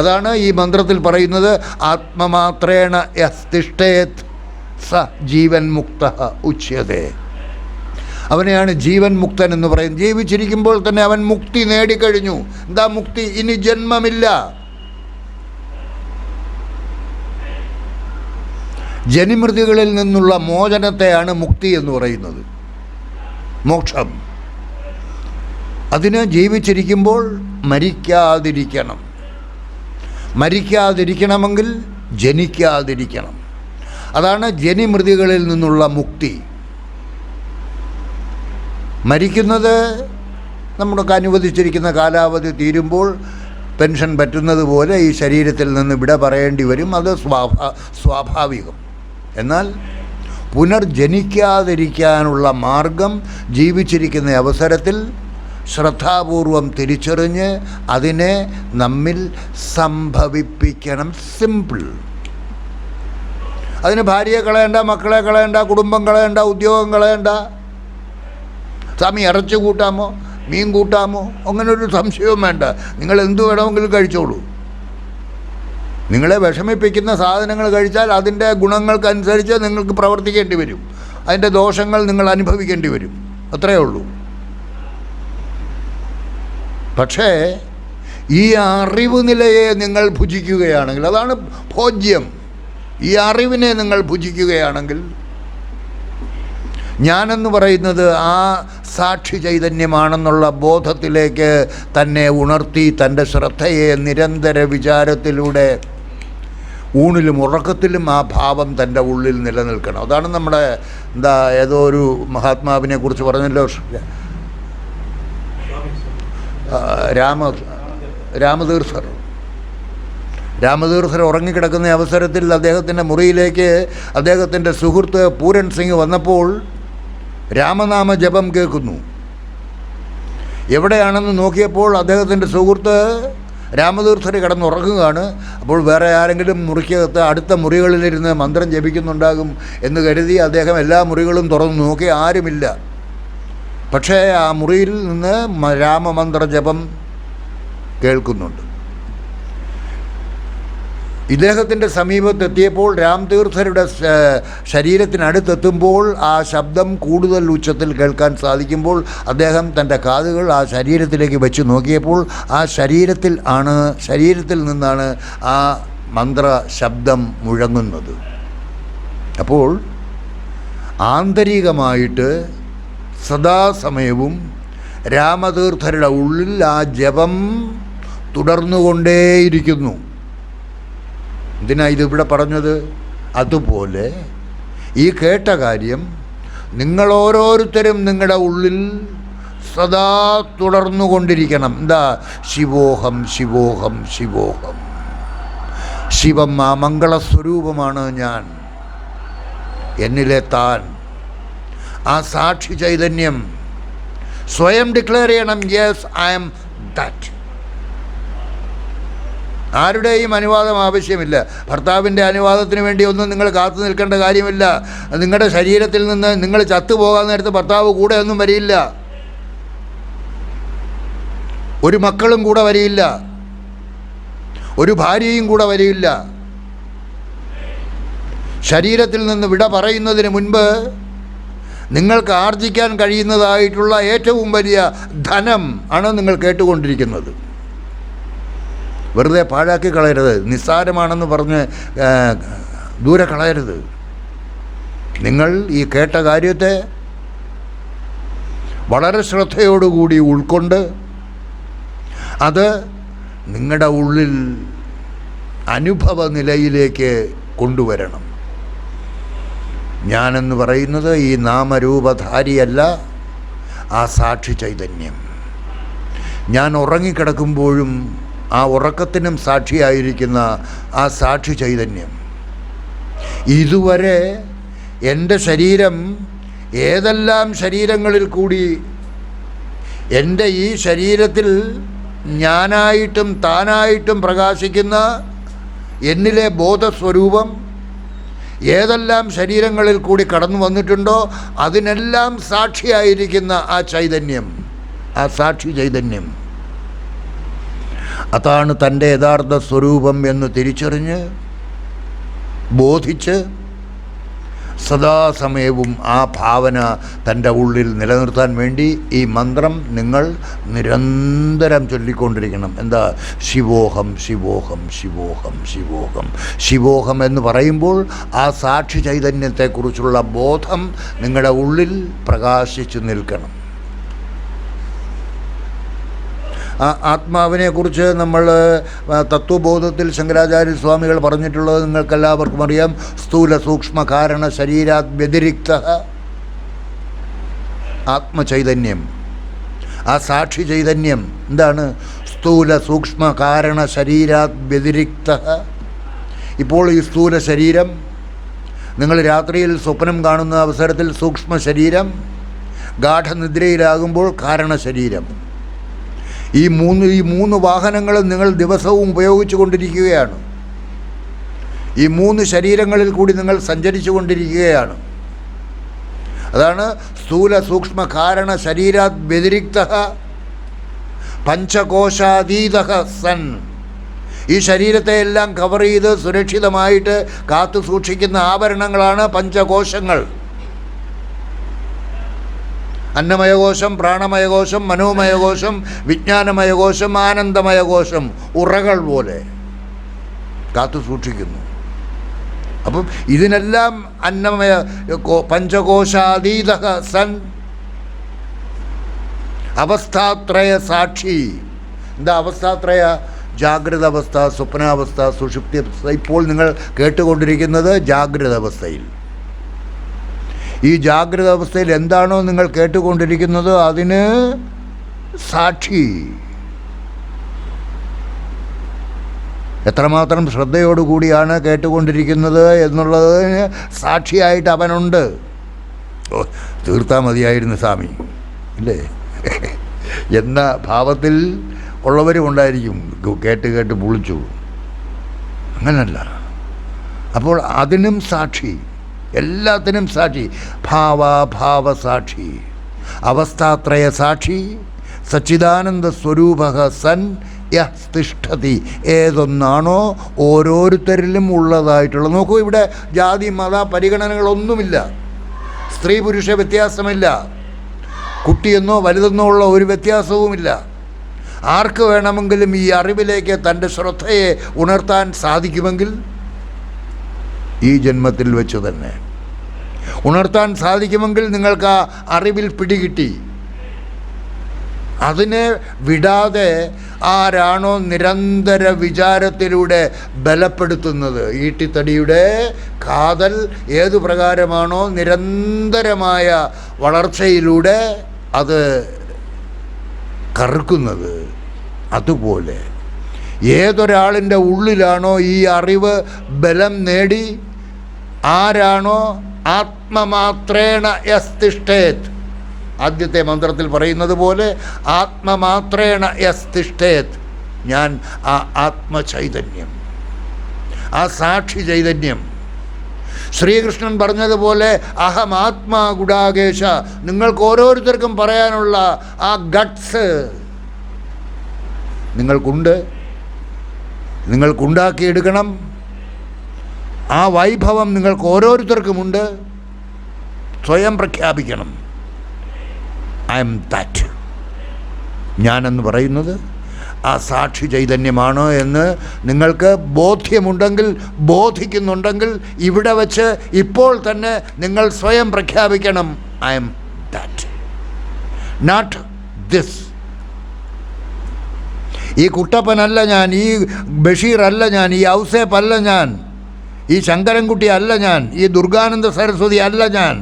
അതാണ് ഈ മന്ത്രത്തിൽ പറയുന്നത്, ആത്മമാത്രേണ യഃ തിഷ്ഠേത് സ ജീവൻ മുക്തഃ ഉച്യതേ. അവനെയാണ് ജീവൻ മുക്തൻ എന്ന് പറയുന്നത്. ജീവിച്ചിരിക്കുമ്പോൾ തന്നെ അവൻ മുക്തി നേടിക്കഴിഞ്ഞു. എന്താ മുക്തി? ഇനി ജന്മമില്ല. ജനിമൃതികളിൽ നിന്നുള്ള മോചനത്തെയാണ് മുക്തി എന്ന് പറയുന്നത്, മോക്ഷം. അതിന് ജീവിച്ചിരിക്കുമ്പോൾ മരിക്കാതിരിക്കണം. മരിക്കാതിരിക്കണമെങ്കിൽ ജനിക്കാതിരിക്കണം. അതാണ് ജനിമൃതികളിൽ നിന്നുള്ള മുക്തി. മരിക്കുന്നത് നമുക്ക് അനുവദിച്ചിരിക്കുന്ന കാലാവധി തീരുമ്പോൾ പെൻഷൻ പറ്റുന്നത് പോലെ ഈ ശരീരത്തിൽ നിന്ന് വിട പറയേണ്ടി വരും. അത് സ്വാഭാവികം. എന്നാൽ പുനർജനിക്കാതിരിക്കാനുള്ള മാർഗം ജീവിച്ചിരിക്കുന്ന അവസരത്തിൽ ശ്രദ്ധാപൂർവം തിരിച്ചറിഞ്ഞ് അതിനെ നമ്മിൽ സംഭവിപ്പിക്കണം. സിമ്പിൾ. അതിന് ഭാര്യയെ കളയണ്ട, മക്കളെ കളയണ്ട, കുടുംബം കളയണ്ട, ഉദ്യോഗം കളയണ്ട. സ്വാമി ഇറച്ചി കൂട്ടാമോ, മീൻ കൂട്ടാമോ, അങ്ങനൊരു സംശയവും വേണ്ട. നിങ്ങൾ എന്തു വേണമെങ്കിലും കഴിച്ചോളൂ. നിങ്ങളെ വിഷമിപ്പിക്കുന്ന സാധനങ്ങൾ കഴിച്ചാൽ അതിൻ്റെ ഗുണങ്ങൾക്കനുസരിച്ച് നിങ്ങൾക്ക് പ്രവർത്തിക്കേണ്ടി വരും. അതിൻ്റെ ദോഷങ്ങൾ നിങ്ങൾ അനുഭവിക്കേണ്ടി വരും. അത്രയേ ഉള്ളൂ. പക്ഷേ ഈ അറിവ് നിലയെ നിങ്ങൾ ഭുജിക്കുകയാണെങ്കിൽ, അതാണ് ഭോജ്യം. ഈ അറിവിനെ നിങ്ങൾ ഭുജിക്കുകയാണെങ്കിൽ, ഞാനെന്ന് പറയുന്നത് ആ സാക്ഷി ചൈതന്യമാണെന്നുള്ള ബോധത്തിലേക്ക് തന്നെ ഉണർത്തി തൻ്റെ ശ്രദ്ധയെ നിരന്തര വിചാരത്തിലൂടെ ഊണിലും ഉറക്കത്തിലും ആ ഭാവം തൻ്റെ ഉള്ളിൽ നിലനിൽക്കണം. അതാണ് നമ്മുടെ ഏതോ ഒരു മഹാത്മാവിനെ കുറിച്ച് പറഞ്ഞല്ലോ, രാമതീർത്ഥർ ഉറങ്ങിക്കിടക്കുന്ന അവസരത്തിൽ അദ്ദേഹത്തിൻ്റെ മുറിയിലേക്ക് അദ്ദേഹത്തിൻ്റെ സുഹൃത്ത് പൂരൺ സിംഗ് വന്നപ്പോൾ രാമനാമ ജപം കേൾക്കുന്നു. എവിടെയാണെന്ന് നോക്കിയപ്പോൾ അദ്ദേഹത്തിൻ്റെ സുഹൃത്ത് രാമതീർത്ഥർ കിടന്നുറങ്ങുകയാണ്. അപ്പോൾ വേറെ ആരെങ്കിലും മുറിക്കകത്ത് അടുത്ത മുറികളിലിരുന്ന് മന്ത്രം ജപിക്കുന്നുണ്ടാകും എന്ന് കരുതി അദ്ദേഹം എല്ലാ മുറികളും തുറന്നു നോക്കി. ആരുമില്ല. പക്ഷേ ആ മുറിയിൽ നിന്ന് രാമമന്ത്ര ജപം കേൾക്കുന്നുണ്ട്. ഇദ്ദേഹത്തിൻ്റെ സമീപത്തെത്തിയപ്പോൾ രാംതീർത്ഥരുടെ ശരീരത്തിനടുത്തെത്തുമ്പോൾ ആ ശബ്ദം കൂടുതൽ ഉച്ചത്തിൽ കേൾക്കാൻ സാധിക്കുമ്പോൾ അദ്ദേഹം തൻ്റെ കാതുകൾ ആ ശരീരത്തിലേക്ക് വെച്ച് നോക്കിയപ്പോൾ ആ ശരീരത്തിൽ നിന്നാണ് ആ മന്ത്ര ശബ്ദം മുഴങ്ങുന്നത്. അപ്പോൾ ആന്തരികമായിട്ട് സദാസമയവും രാമതീർത്ഥരുടെ ഉള്ളിൽ ആ ജപം തുടർന്നുകൊണ്ടേയിരിക്കുന്നു. എന്തിനാ ഇതിവിടെ പറഞ്ഞത്? അതുപോലെ ഈ കേട്ട കാര്യം നിങ്ങൾ ഓരോരുത്തരും നിങ്ങളുടെ ഉള്ളിൽ സദാ തുടർന്നുകൊണ്ടിരിക്കണം. എന്താ? ശിവോഹം ശിവോഹം ശിവോഹം. ശിവം ആ മംഗളസ്വരൂപമാണ് ഞാൻ, എന്നിലെ താൻ. ആ സാക്ഷി ചൈതന്യം സ്വയം ഡിക്ലെയർ ചെയ്യണം. Yes, I am that. ആരുടെയും അനുവാദം ആവശ്യമില്ല. ഭർത്താവിൻ്റെ അനുവാദത്തിന് വേണ്ടി ഒന്നും നിങ്ങൾ കാത്തു നിൽക്കേണ്ട കാര്യമില്ല. നിങ്ങളുടെ ശരീരത്തിൽ നിന്ന് നിങ്ങൾ ചത്തുപോകാൻ നേരത്ത് ഭർത്താവ് കൂടെ ഒന്നും വരില്ല, ഒരു മക്കളും കൂടെ വരില്ല, ഒരു ഭാര്യയും കൂടെ വരില്ല. ശരീരത്തിൽ നിന്ന് വിട പറയുന്നതിന് മുൻപ് നിങ്ങൾക്ക് ആർജിക്കാൻ കഴിയുന്നതായിട്ടുള്ള ഏറ്റവും വലിയ ധനം ആണ് നിങ്ങൾ കേട്ടുകൊണ്ടിരിക്കുന്നത്. വെറുതെ പാഴാക്കി കളയരുത്. നിസ്സാരമാണെന്ന് പറഞ്ഞ് ദൂരെ കളയരുത്. നിങ്ങൾ ഈ കേട്ട കാര്യത്തെ വളരെ ശ്രദ്ധയോടുകൂടി ഉൾക്കൊണ്ട് അത് നിങ്ങളുടെ ഉള്ളിൽ അനുഭവ നിലയിലേക്ക് കൊണ്ടുവരണം. ഞാനെന്ന് പറയുന്നത് ഈ നാമരൂപധാരിയല്ല, ആ സാക്ഷി ചൈതന്യം. ഞാൻ ഉറങ്ങിക്കിടക്കുമ്പോഴും ആ ഉറക്കത്തിനും സാക്ഷിയായിരിക്കുന്ന ആ സാക്ഷി ചൈതന്യം. ഇതുവരെ എൻ്റെ ശരീരം ഏതെല്ലാം ശരീരങ്ങളിൽ കൂടി എൻ്റെ ഈ ശരീരത്തിൽ ഞാനായിട്ടും താനായിട്ടും പ്രകാശിക്കുന്ന എന്നിലെ ബോധസ്വരൂപം ഏതെല്ലാം ശരീരങ്ങളിൽ കൂടി കടന്നു വന്നിട്ടുണ്ടോ അതിനെല്ലാം സാക്ഷിയായിരിക്കുന്ന ആ ചൈതന്യം, ആ സാക്ഷി ചൈതന്യം, അതാണ് തൻ്റെ യഥാർത്ഥ സ്വരൂപം എന്ന് തിരിച്ചറിഞ്ഞ് ബോധിച്ച് സദാസമയവും ആ ഭാവന തൻ്റെ ഉള്ളിൽ നിലനിർത്താൻ വേണ്ടി ഈ മന്ത്രം നിങ്ങൾ നിരന്തരം ചൊല്ലിക്കൊണ്ടിരിക്കണം. എന്താ? ശിവോഹം ശിവോഹം ശിവോഹം ശിവോഹം. ശിവോഹം എന്ന് പറയുമ്പോൾ ആ സാക്ഷി ചൈതന്യത്തെക്കുറിച്ചുള്ള ബോധം നിങ്ങളുടെ ഉള്ളിൽ പ്രകാശിച്ചു നിൽക്കണം. ആ ആത്മാവിനെക്കുറിച്ച് നമ്മൾ തത്വബോധത്തിൽ ശങ്കരാചാര്യ സ്വാമികൾ പറഞ്ഞിട്ടുള്ളത് നിങ്ങൾക്കെല്ലാവർക്കും അറിയാം. സ്ഥൂല സൂക്ഷ്മ കാരണ ശരീരാത് വ്യതിരിക്ത ആത്മചൈതന്യം, ആ സാക്ഷി ചൈതന്യം എന്താണ്? സ്ഥൂല സൂക്ഷ്മ കാരണ ശരീരാത് വ്യതിരിക്ത. ഇപ്പോൾ ഈ സ്ഥൂല ശരീരം, നിങ്ങൾ രാത്രിയിൽ സ്വപ്നം കാണുന്ന അവസരത്തിൽ സൂക്ഷ്മ ശരീരം, ഗാഠനിദ്രയിലാകുമ്പോൾ കാരണ ശരീരം. ഈ മൂന്ന് വാഹനങ്ങളും നിങ്ങൾ ദിവസവും ഉപയോഗിച്ചു കൊണ്ടിരിക്കുകയാണ്. ഈ മൂന്ന് ശരീരങ്ങളിൽ കൂടി നിങ്ങൾ സഞ്ചരിച്ചു കൊണ്ടിരിക്കുകയാണ്. അതാണ് സ്ഥൂല സൂക്ഷ്മ കാരണ ശരീരാത് വ്യതിരിക്ത പഞ്ചകോശാതീത സൻ. ഈ ശരീരത്തെ എല്ലാം കവർ ചെയ്ത് സുരക്ഷിതമായിട്ട് കാത്തു സൂക്ഷിക്കുന്ന ആഭരണങ്ങളാണ് പഞ്ചകോശങ്ങൾ. അന്നമയകോശം, പ്രാണമയകോശം, മനോമയകോശം, വിജ്ഞാനമയകോശം, ആനന്ദമയകോശം ഉറകൾ പോലെ കാത്തു സൂക്ഷിക്കുന്നു. അപ്പം ഇതിനെല്ലാം അന്നമയ പഞ്ചകോശാതീത സൻ അവസ്ഥാത്രയ സാക്ഷി. എന്താ അവസ്ഥാത്രയ? ജാഗ്രത അവസ്ഥ, സ്വപ്നാവസ്ഥ, സുഷുപ്തി അവസ്ഥ. ഇപ്പോൾ നിങ്ങൾ കേട്ടുകൊണ്ടിരിക്കുന്നത് ജാഗ്രത അവസ്ഥയിൽ. ഈ ജാഗ്രത അവസ്ഥയിൽ എന്താണോ നിങ്ങൾ കേട്ടുകൊണ്ടിരിക്കുന്നത് അതിന് സാക്ഷി. എത്രമാത്രം ശ്രദ്ധയോടുകൂടിയാണ് കേട്ടുകൊണ്ടിരിക്കുന്നത് എന്നുള്ളതിന് സാക്ഷിയായിട്ട് അവനുണ്ട്. ഓ, തീർത്താൽ മതിയായിരുന്നു സ്വാമി, ഇല്ലേ എന്ന ഭാവത്തിൽ ഉള്ളവരും ഉണ്ടായിരിക്കും. കേട്ട് കേട്ട് പൊളിച്ചു. അങ്ങനല്ല. അപ്പോൾ അതിനും സാക്ഷി, എല്ലാത്തിനും സാക്ഷി. ഭാവ സാക്ഷി, അവസ്ഥാത്രയ സാക്ഷി, സച്ചിദാനന്ദ സ്വരൂപ സൻ യഃ തിഷ്ഠതി. ഏതൊന്നാണോ ഓരോരുത്തരിലും ഉള്ളതായിട്ടുള്ളത്. നോക്കൂ, ഇവിടെ ജാതി മത പരിഗണനകളൊന്നുമില്ല, സ്ത്രീ പുരുഷ വ്യത്യാസമില്ല, കുട്ടിയെന്നോ വലുതെന്നോ ഉള്ള ഒരു വ്യത്യാസവുമില്ല. ആർക്ക് വേണമെങ്കിലും ഈ അറിവിലേക്ക് തൻ്റെ ശ്രദ്ധയെ ഉണർത്താൻ സാധിക്കുമെങ്കിൽ ഈ ജന്മത്തിൽ വെച്ച് തന്നെ ഉണർത്താൻ സാധിക്കുമെങ്കിൽ നിങ്ങൾക്ക് ആ അറിവിൽ പിടികിട്ടി. അതിനെ വിടാതെ ആരാണോ നിരന്തര വിചാരത്തിലൂടെ ബലപ്പെടുത്തുന്നത്, ഈട്ടിത്തടിയുടെ കാതൽ ഏതു പ്രകാരമാണോ നിരന്തരമായ വളർച്ചയിലൂടെ അത് കറുക്കുന്നത്, അതുപോലെ ഏതൊരാളിൻ്റെ ഉള്ളിലാണോ ഈ അറിവ് ബലം നേടി, ആരാണോ ആത്മമാത്രേണ യസ്തിഷ്ഠേത്, ആദ്യത്തെ മന്ത്രത്തിൽ പറയുന്നത് പോലെ ആത്മമാത്രേണ യസ്തിഷ്ഠേത്, ഞാൻ ആ ആത്മചൈതന്യം, ആ സാക്ഷി ചൈതന്യം. ശ്രീകൃഷ്ണൻ പറഞ്ഞതുപോലെ അഹം ആത്മാ ഗുഡാകേശ. നിങ്ങൾക്ക് ഓരോരുത്തർക്കും പറയാനുള്ള ആ ഗട്ട്സ് നിങ്ങൾക്കുണ്ടാക്കിയെടുക്കണം. ആ വൈഭവം നിങ്ങൾക്ക് ഓരോരുത്തർക്കുമുണ്ട്. സ്വയം പ്രഖ്യാപിക്കണം, ഐ എം ദാറ്റ്. ഞാനെന്ന് പറയുന്നത് ആ സാക്ഷി ചൈതന്യമാണോ എന്ന് നിങ്ങൾക്ക് ബോധ്യമുണ്ടെങ്കിൽ, ബോധിക്കുന്നുണ്ടെങ്കിൽ, ഇവിടെ വച്ച് ഇപ്പോൾ തന്നെ നിങ്ങൾ സ്വയം പ്രഖ്യാപിക്കണം, I am that, not this. ഈ കുട്ടപ്പനല്ല ഞാൻ, ഈ ബഷീർ അല്ല ഞാൻ, ഈ ഔസേപ്പ് അല്ല ഞാൻ, ഈ ശങ്കരൻകുട്ടി അല്ല ഞാൻ, ഈ ദുർഗാനന്ദ സരസ്വതി അല്ല ഞാൻ.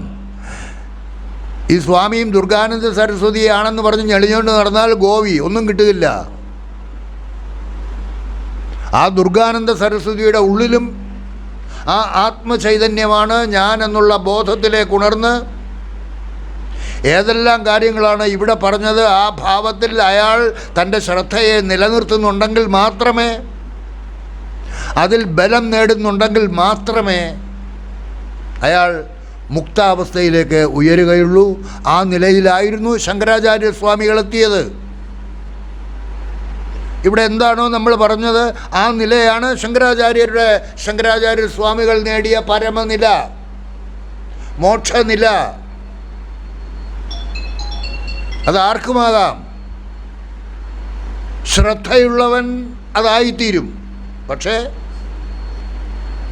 ഈ സ്വാമിയും ദുർഗാനന്ദ സരസ്വതിയാണെന്ന് പറഞ്ഞ് ഞെളിഞ്ഞുകൊണ്ട് നടന്നാൽ ഗോവി ഒന്നും കിട്ടുകയില്ല. ആ ദുർഗാനന്ദ സരസ്വതിയുടെ ഉള്ളിലും ആ ആത്മചൈതന്യമാണ് ഞാൻ എന്നുള്ള ബോധത്തിലേക്ക് ഉണർന്ന് ഏതെല്ലാം കാര്യങ്ങളാണ് ഇവിടെ പറഞ്ഞത് ആ ഭാവത്തിൽ അയാൾ തൻ്റെ ശ്രദ്ധയെ നിലനിർത്തുന്നുണ്ടെങ്കിൽ മാത്രമേ, അതിൽ ബലം നേടുന്നുണ്ടെങ്കിൽ മാത്രമേ അയാൾ മുക്താവസ്ഥയിലേക്ക് ഉയരുകയുള്ളൂ. ആ നിലയിലായിരുന്നു ശങ്കരാചാര്യ സ്വാമികളെത്തിയത്. ഇവിടെ എന്താണോ നമ്മൾ പറഞ്ഞത് ആ നിലയാണ് ശങ്കരാചാര്യ സ്വാമികൾ നേടിയ പരമനില, മോക്ഷനില. അതാർക്കുമാകാം. ശ്രദ്ധയുള്ളവൻ അതായിത്തീരും. പക്ഷേ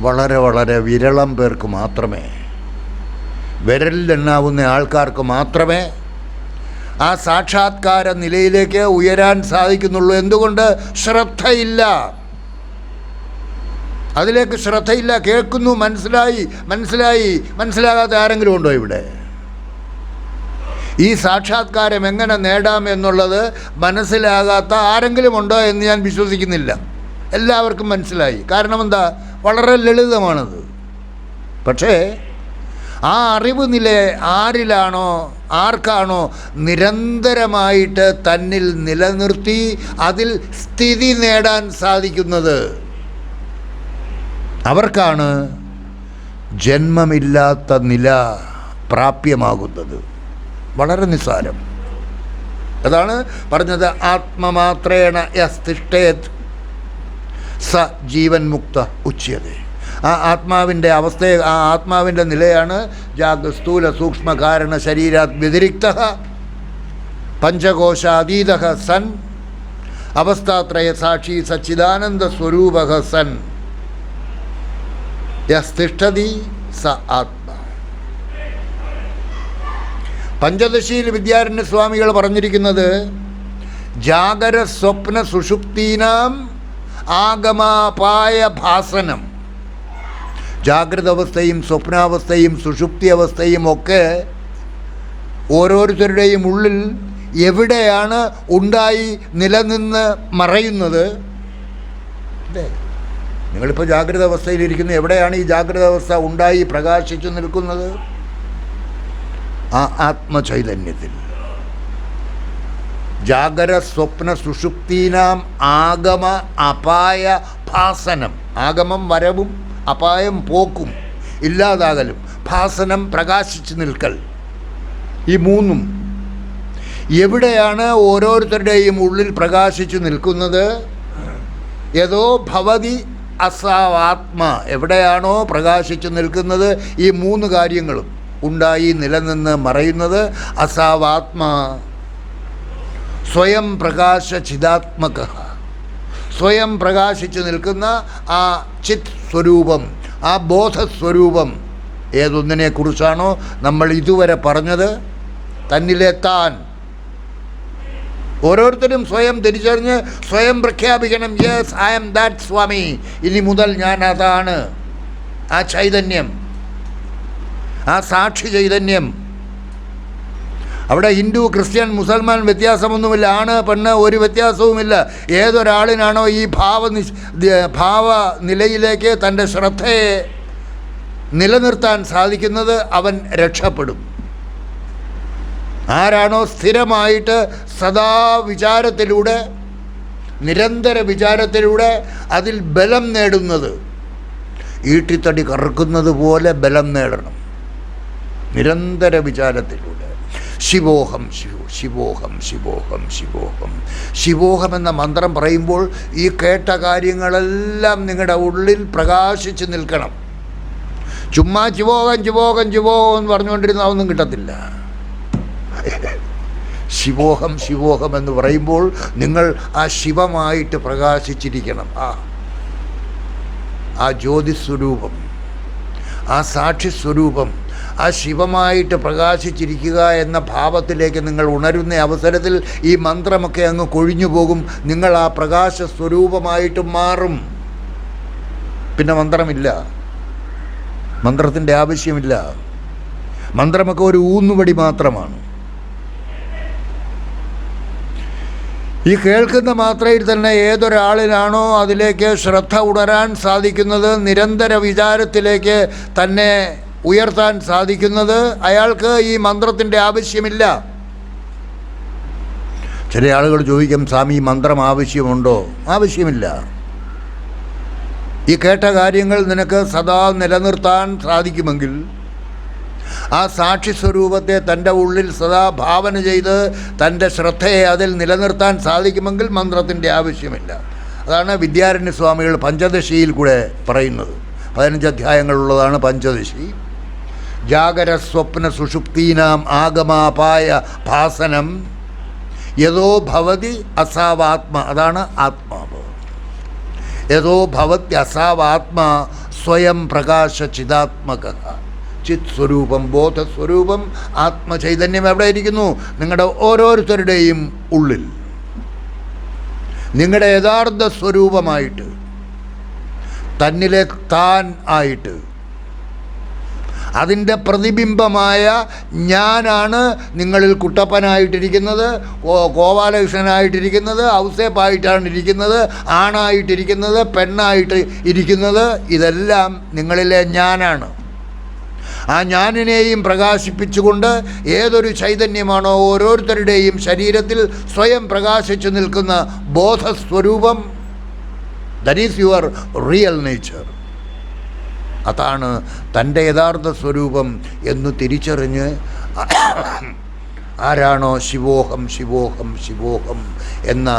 വളരെ വളരെ വിരളം പേർക്ക് മാത്രമേ, വിരലിലെണ്ണാവുന്ന ആൾക്കാർക്ക് മാത്രമേ ആ സാക്ഷാത്കാര നിലയിലേക്ക് ഉയരാൻ സാധിക്കുന്നുള്ളൂ. എന്തുകൊണ്ട്? ശ്രദ്ധയില്ല. അതിലേക്ക് ശ്രദ്ധയില്ല. കേൾക്കുന്നു, മനസ്സിലാകാത്ത ആരെങ്കിലും ഉണ്ടോ ഇവിടെ? ഈ സാക്ഷാത്കാരം എങ്ങനെ നേടാം എന്നുള്ളത് മനസ്സിലാകാത്ത ആരെങ്കിലും ഉണ്ടോ എന്ന് ഞാൻ വിശ്വസിക്കുന്നില്ല. എല്ലാവർക്കും മനസ്സിലായി. കാരണം എന്താ? വളരെ ലളിതമാണത്. പക്ഷേ ആ അറിവ് നില ആർക്കാണോ നിരന്തരമായിട്ട് തന്നിൽ നിലനിർത്തി അതിൽ സ്ഥിതി നേടാൻ സാധിക്കുന്നത്, അവർക്കാണ് ജന്മമില്ലാത്ത നില പ്രാപ്യമാകുന്നത്. വളരെ നിസ്സാരം. അതാണ് പറഞ്ഞത്, ആത്മമാത്രേണ യസ്തിഷ്ഠേത് സ ജീവൻ മുക്ത ഉച്യതേ. ആ ആത്മാവിൻ്റെ അവസ്ഥയെ, ആ ആത്മാവിൻ്റെ നിലയാണ് സ്ഥൂല സൂക്ഷ്മ കാരണ ശരീരാത് വ്യതിരിക്ത പഞ്ചകോശാതീത സൻ അവസ്ഥാത്രയ സാക്ഷി സച്ചിദാനന്ദ സ്വരൂപ സൻ യസ്തിഷ്ഠതി സ ആത്മ. പഞ്ചദശിയിൽ വിദ്യാരണ്യ സ്വാമികൾ പറഞ്ഞിരിക്കുന്നത് ജാഗര സ്വപ്ന സുഷുപ്തീനാം ആഗമാപായ ഭാസനം. ജാഗ്രത അവസ്ഥയും സ്വപ്നാവസ്ഥയും സുഷുപ്തി അവസ്ഥയും ഒക്കെ ഓരോരുത്തരുടെയും ഉള്ളിൽ എവിടെയാണ് ഉണ്ടായി നിലനിന്ന് മറയുന്നത്? അല്ലേ? നിങ്ങളിപ്പോൾ ജാഗ്രത അവസ്ഥയിലിരിക്കുന്നു. എവിടെയാണ് ഈ ജാഗ്രത അവസ്ഥ ഉണ്ടായി പ്രകാശിച്ചു നിൽക്കുന്നത്? ആ ആത്മചൈതന്യത്തിൽ. ജാഗര സ്വപ്ന സുഷുപ്തീനാം ആഗമ അപായ ഭാസനം. ആഗമം വരവും, അപായം പോക്കും, ഇല്ലാതാകലും, ഭാസനം പ്രകാശിച്ചു നിൽക്കൽ. ഈ മൂന്നും എവിടെയാണ് ഓരോരുത്തരുടെയും ഉള്ളിൽ പ്രകാശിച്ചു നിൽക്കുന്നത്? യതോ ഭവതി അസാവാത്മ. എവിടെയാണോ പ്രകാശിച്ചു നിൽക്കുന്നത് ഈ മൂന്ന് കാര്യങ്ങളും ഉണ്ടായി നിലനിന്ന് മറയുന്നത്, അസാവാത്മ സ്വയം പ്രകാശ ചിദാത്മക, സ്വയം പ്രകാശിച്ചു നിൽക്കുന്ന ആ ചിത് സ്വരൂപം, ആ ബോധസ്വരൂപം ഏതൊന്നിനെക്കുറിച്ചാണോ നമ്മൾ ഇതുവരെ പറഞ്ഞത്, തന്നിലെത്താൻ ഓരോരുത്തരും സ്വയം തിരിച്ചറിഞ്ഞ് സ്വയം പ്രഖ്യാപിക്കണം. യെസ്, ഐ ആം ദാറ്റ് സ്വാമി. ഇനി മുതൽ ഞാൻ അതാണ്. ആ ചൈതന്യം, ആ സാക്ഷി ചൈതന്യം. അവിടെ ഹിന്ദു, ക്രിസ്ത്യൻ, മുസൽമാൻ വ്യത്യാസമൊന്നുമില്ല. ആണ് പെണ്ണ് ഒരു വ്യത്യാസവുമില്ല. ഏതൊരാളിനാണോ ഈ ഭാവ നിലയിലേക്ക് തൻ്റെ ശ്രദ്ധയെ നിലനിർത്താൻ സാധിക്കുന്നത് അവൻ രക്ഷപ്പെടും. ആരാണോ സ്ഥിരമായിട്ട് സദാ വിചാരത്തിലൂടെ, നിരന്തര വിചാരത്തിലൂടെ അതിൽ ബലം നേടുന്നത്, ഈട്ടിത്തടി കറക്കുന്നത് പോലെ ബലം നേടണം നിരന്തര വിചാരത്തിലൂടെ. ശിവോഹം ശിവോഹം ശിവോഹം ശിവോഹം ശിവോഹം എന്ന മന്ത്രം പറയുമ്പോൾ ഈ കേട്ട കാര്യങ്ങളെല്ലാം നിങ്ങളുടെ ഉള്ളിൽ പ്രകാശിച്ച് നിൽക്കണം. ചുമ്മാ ശിവോഹം ശിവോഹം ശിവോഹം എന്ന് പറഞ്ഞുകൊണ്ടിരുന്ന ഒന്നും കിട്ടത്തില്ല. ശിവോഹം ശിവോഹം എന്ന് പറയുമ്പോൾ നിങ്ങൾ ആ ശിവമായിട്ട് പ്രകാശിച്ചിരിക്കണം. ആ ജ്യോതിസ്വരൂപം, ആ സാക്ഷിസ്വരൂപം, ആ ശിവമായിട്ട് പ്രകാശിച്ചിരിക്കുക എന്ന ഭാവത്തിലേക്ക് നിങ്ങൾ ഉണരുന്ന അവസരത്തിൽ ഈ മന്ത്രമൊക്കെ അങ്ങ് കൊഴിഞ്ഞു പോകും. നിങ്ങൾ ആ പ്രകാശ സ്വരൂപമായിട്ട് മാറും. പിന്നെ മന്ത്രമില്ല, മന്ത്രത്തിൻ്റെ ആവശ്യമില്ല. മന്ത്രമൊക്കെ ഒരു ഊന്നുവടി മാത്രമാണ്. ഈ കേൾക്കുന്ന മാത്രയിൽ തന്നെ ഏതൊരാളിലാണോ അതിലേക്ക് ശ്രദ്ധ ഉണരാൻ സാധിക്കുന്നത്, നിരന്തര വിചാരത്തിലേക്ക് തന്നെ ഉയർത്താൻ സാധിക്കുന്നത്, അയാൾക്ക് ഈ മന്ത്രത്തിൻ്റെ ആവശ്യമില്ല. ചില ആളുകൾ ചോദിക്കും, സ്വാമി മന്ത്രം ആവശ്യമുണ്ടോ? ആവശ്യമില്ല. ഈ കേട്ട കാര്യങ്ങൾ നിനക്ക് സദാ നിലനിർത്താൻ സാധിക്കുമെങ്കിൽ, ആ സാക്ഷി സ്വരൂപത്തെ തൻ്റെ ഉള്ളിൽ സദാ ഭാവന ചെയ്ത് തൻ്റെ ശ്രദ്ധയെ അതിൽ നിലനിർത്താൻ സാധിക്കുമെങ്കിൽ മന്ത്രത്തിൻ്റെ ആവശ്യമില്ല. അതാണ് വിദ്യാരണ്യ സ്വാമികൾ പഞ്ചദശിയിൽ കൂടെ പറയുന്നത്. 15 അധ്യായങ്ങളുള്ളതാണ് പഞ്ചദശി. ജാഗര സ്വപ്ന സുഷുപ്തീനാം ആഗമാപായ ഭാസനം യഥോ ഭവതി അസാവാത്മ. അതാണ് ആത്മാവ്. യഥോ ഭവതി അസാവാത്മാ സ്വയം പ്രകാശ ചിദാത്മക. ചിത് സ്വരൂപം, ബോധസ്വരൂപം, ആത്മചൈതന്യം എവിടെ ഇരിക്കുന്നു? നിങ്ങളുടെ ഓരോരുത്തരുടെയും ഉള്ളിൽ. നിങ്ങളുടെ യഥാർത്ഥ സ്വരൂപമായിട്ട്, തന്നിലെ താൻ ആയിട്ട്, അതിൻ്റെ പ്രതിബിംബമായ ഞാനാണ് നിങ്ങളിൽ കുട്ടപ്പനായിട്ടിരിക്കുന്നത്, ഗോപാലകൃഷ്ണനായിട്ടിരിക്കുന്നത്, ഔസേപ്പായിട്ടാണ് ഇരിക്കുന്നത്, ആണായിട്ടിരിക്കുന്നത്, പെണ്ണായിട്ട് ഇരിക്കുന്നത്. ഇതെല്ലാം നിങ്ങളിലെ ഞാനാണ്. ആ ഞാനിനെയും പ്രകാശിപ്പിച്ചുകൊണ്ട് ഏതൊരു ചൈതന്യമാണോ ഓരോരുത്തരുടെയും ശരീരത്തിൽ സ്വയം പ്രകാശിച്ചു നിൽക്കുന്ന ബോധസ്വരൂപം, that is your real nature. അതാണ് തൻ്റെ യഥാർത്ഥ സ്വരൂപം എന്ന് തിരിച്ചറിഞ്ഞ് ആരാണോ ശിവോഹം ശിവോഹം ശിവോഹം എന്ന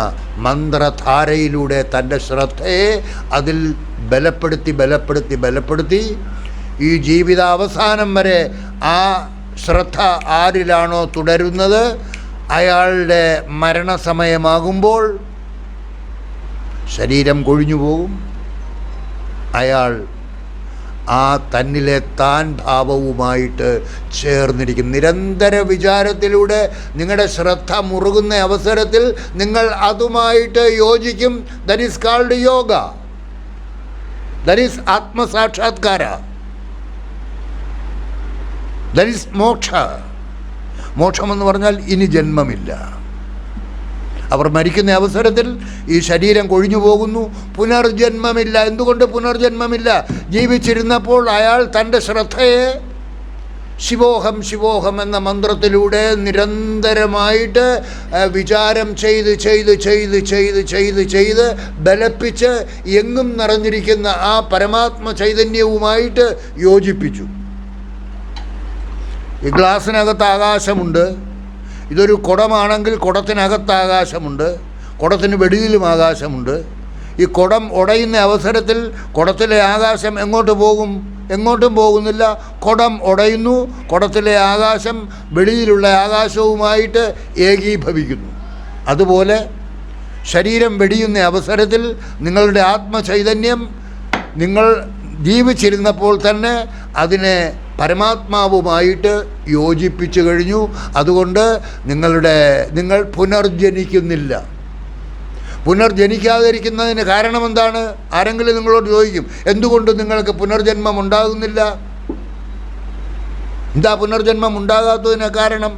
മന്ത്രധാരയിലൂടെ തൻ്റെ ശ്രദ്ധയെ അതിൽ ബലപ്പെടുത്തി ബലപ്പെടുത്തി ബലപ്പെടുത്തി ഈ ജീവിതാവസാനം വരെ ആ ശ്രദ്ധ ആരിലാണോ തുടരുന്നത്, അയാളുടെ മരണസമയമാകുമ്പോൾ ശരീരം കൊഴിഞ്ഞു പോകും. അയാൾ ആ തന്നിലെ താൻ ഭാവവുമായിട്ട് ചേർന്നിരിക്കും. നിരന്തര വിചാരത്തിലൂടെ നിങ്ങളുടെ ശ്രദ്ധ മുറുകുന്ന അവസരത്തിൽ നിങ്ങൾ അതുമായിട്ട് യോജിക്കും. That is called yoga. That is ആത്മസാക്ഷാത്കാര. That is moksha. മോക്ഷമെന്ന് പറഞ്ഞാൽ ഇനി ജന്മമില്ല. അവർ മരിക്കുന്ന അവസരത്തിൽ ഈ ശരീരം കൊഴിഞ്ഞു പോകുന്നു, പുനർജന്മമില്ല. എന്തുകൊണ്ട് പുനർജന്മമില്ല? ജീവിച്ചിരുന്നപ്പോൾ അയാൾ തൻ്റെ ശ്രദ്ധയെ ശിവോഹം ശിവോഹം എന്ന മന്ത്രത്തിലൂടെ നിരന്തരമായിട്ട് വിചാരം ചെയ്ത് ചെയ്ത് ചെയ്ത് ചെയ്ത് ചെയ്ത് ചെയ്ത് ബലപ്പിച്ച് എങ്ങും നിറഞ്ഞിരിക്കുന്ന ആ പരമാത്മ ചൈതന്യവുമായിട്ട് യോജിപ്പിച്ചു. ഈ ഗ്ലാസ്സിനകത്ത് ആകാശമുണ്ട്. ഇതൊരു കുടമാണെങ്കിൽ കുടത്തിനകത്ത് ആകാശമുണ്ട്, കുടത്തിന് വെളിയിലും ആകാശമുണ്ട്. ഈ കുടം ഉടയുന്ന അവസരത്തിൽ കുടത്തിലെ ആകാശം എങ്ങോട്ട് പോകും? എങ്ങോട്ടും പോകുന്നില്ല. കുടം ഉടയുന്നു, കുടത്തിലെ ആകാശം വെളിയിലുള്ള ആകാശവുമായിട്ട് ഏകീഭവിക്കുന്നു. അതുപോലെ ശരീരം വെടിയുന്ന അവസരത്തിൽ നിങ്ങളുടെ ആത്മചൈതന്യം നിങ്ങൾ ജീവിച്ചിരുന്നപ്പോൾ തന്നെ അതിനെ പരമാത്മാവുമായിട്ട് യോജിപ്പിച്ചു കഴിഞ്ഞു. അതുകൊണ്ട് നിങ്ങൾ പുനർജനിക്കുന്നില്ല. പുനർജനിക്കാതിരിക്കുന്നതിന് കാരണം എന്താണ്? ആരെങ്കിലും നിങ്ങളോട് ചോദിക്കും, എന്തുകൊണ്ട് നിങ്ങൾക്ക് പുനർജന്മം ഉണ്ടാകുന്നില്ല? എന്താ പുനർജന്മം ഉണ്ടാകാത്തതിന് കാരണം?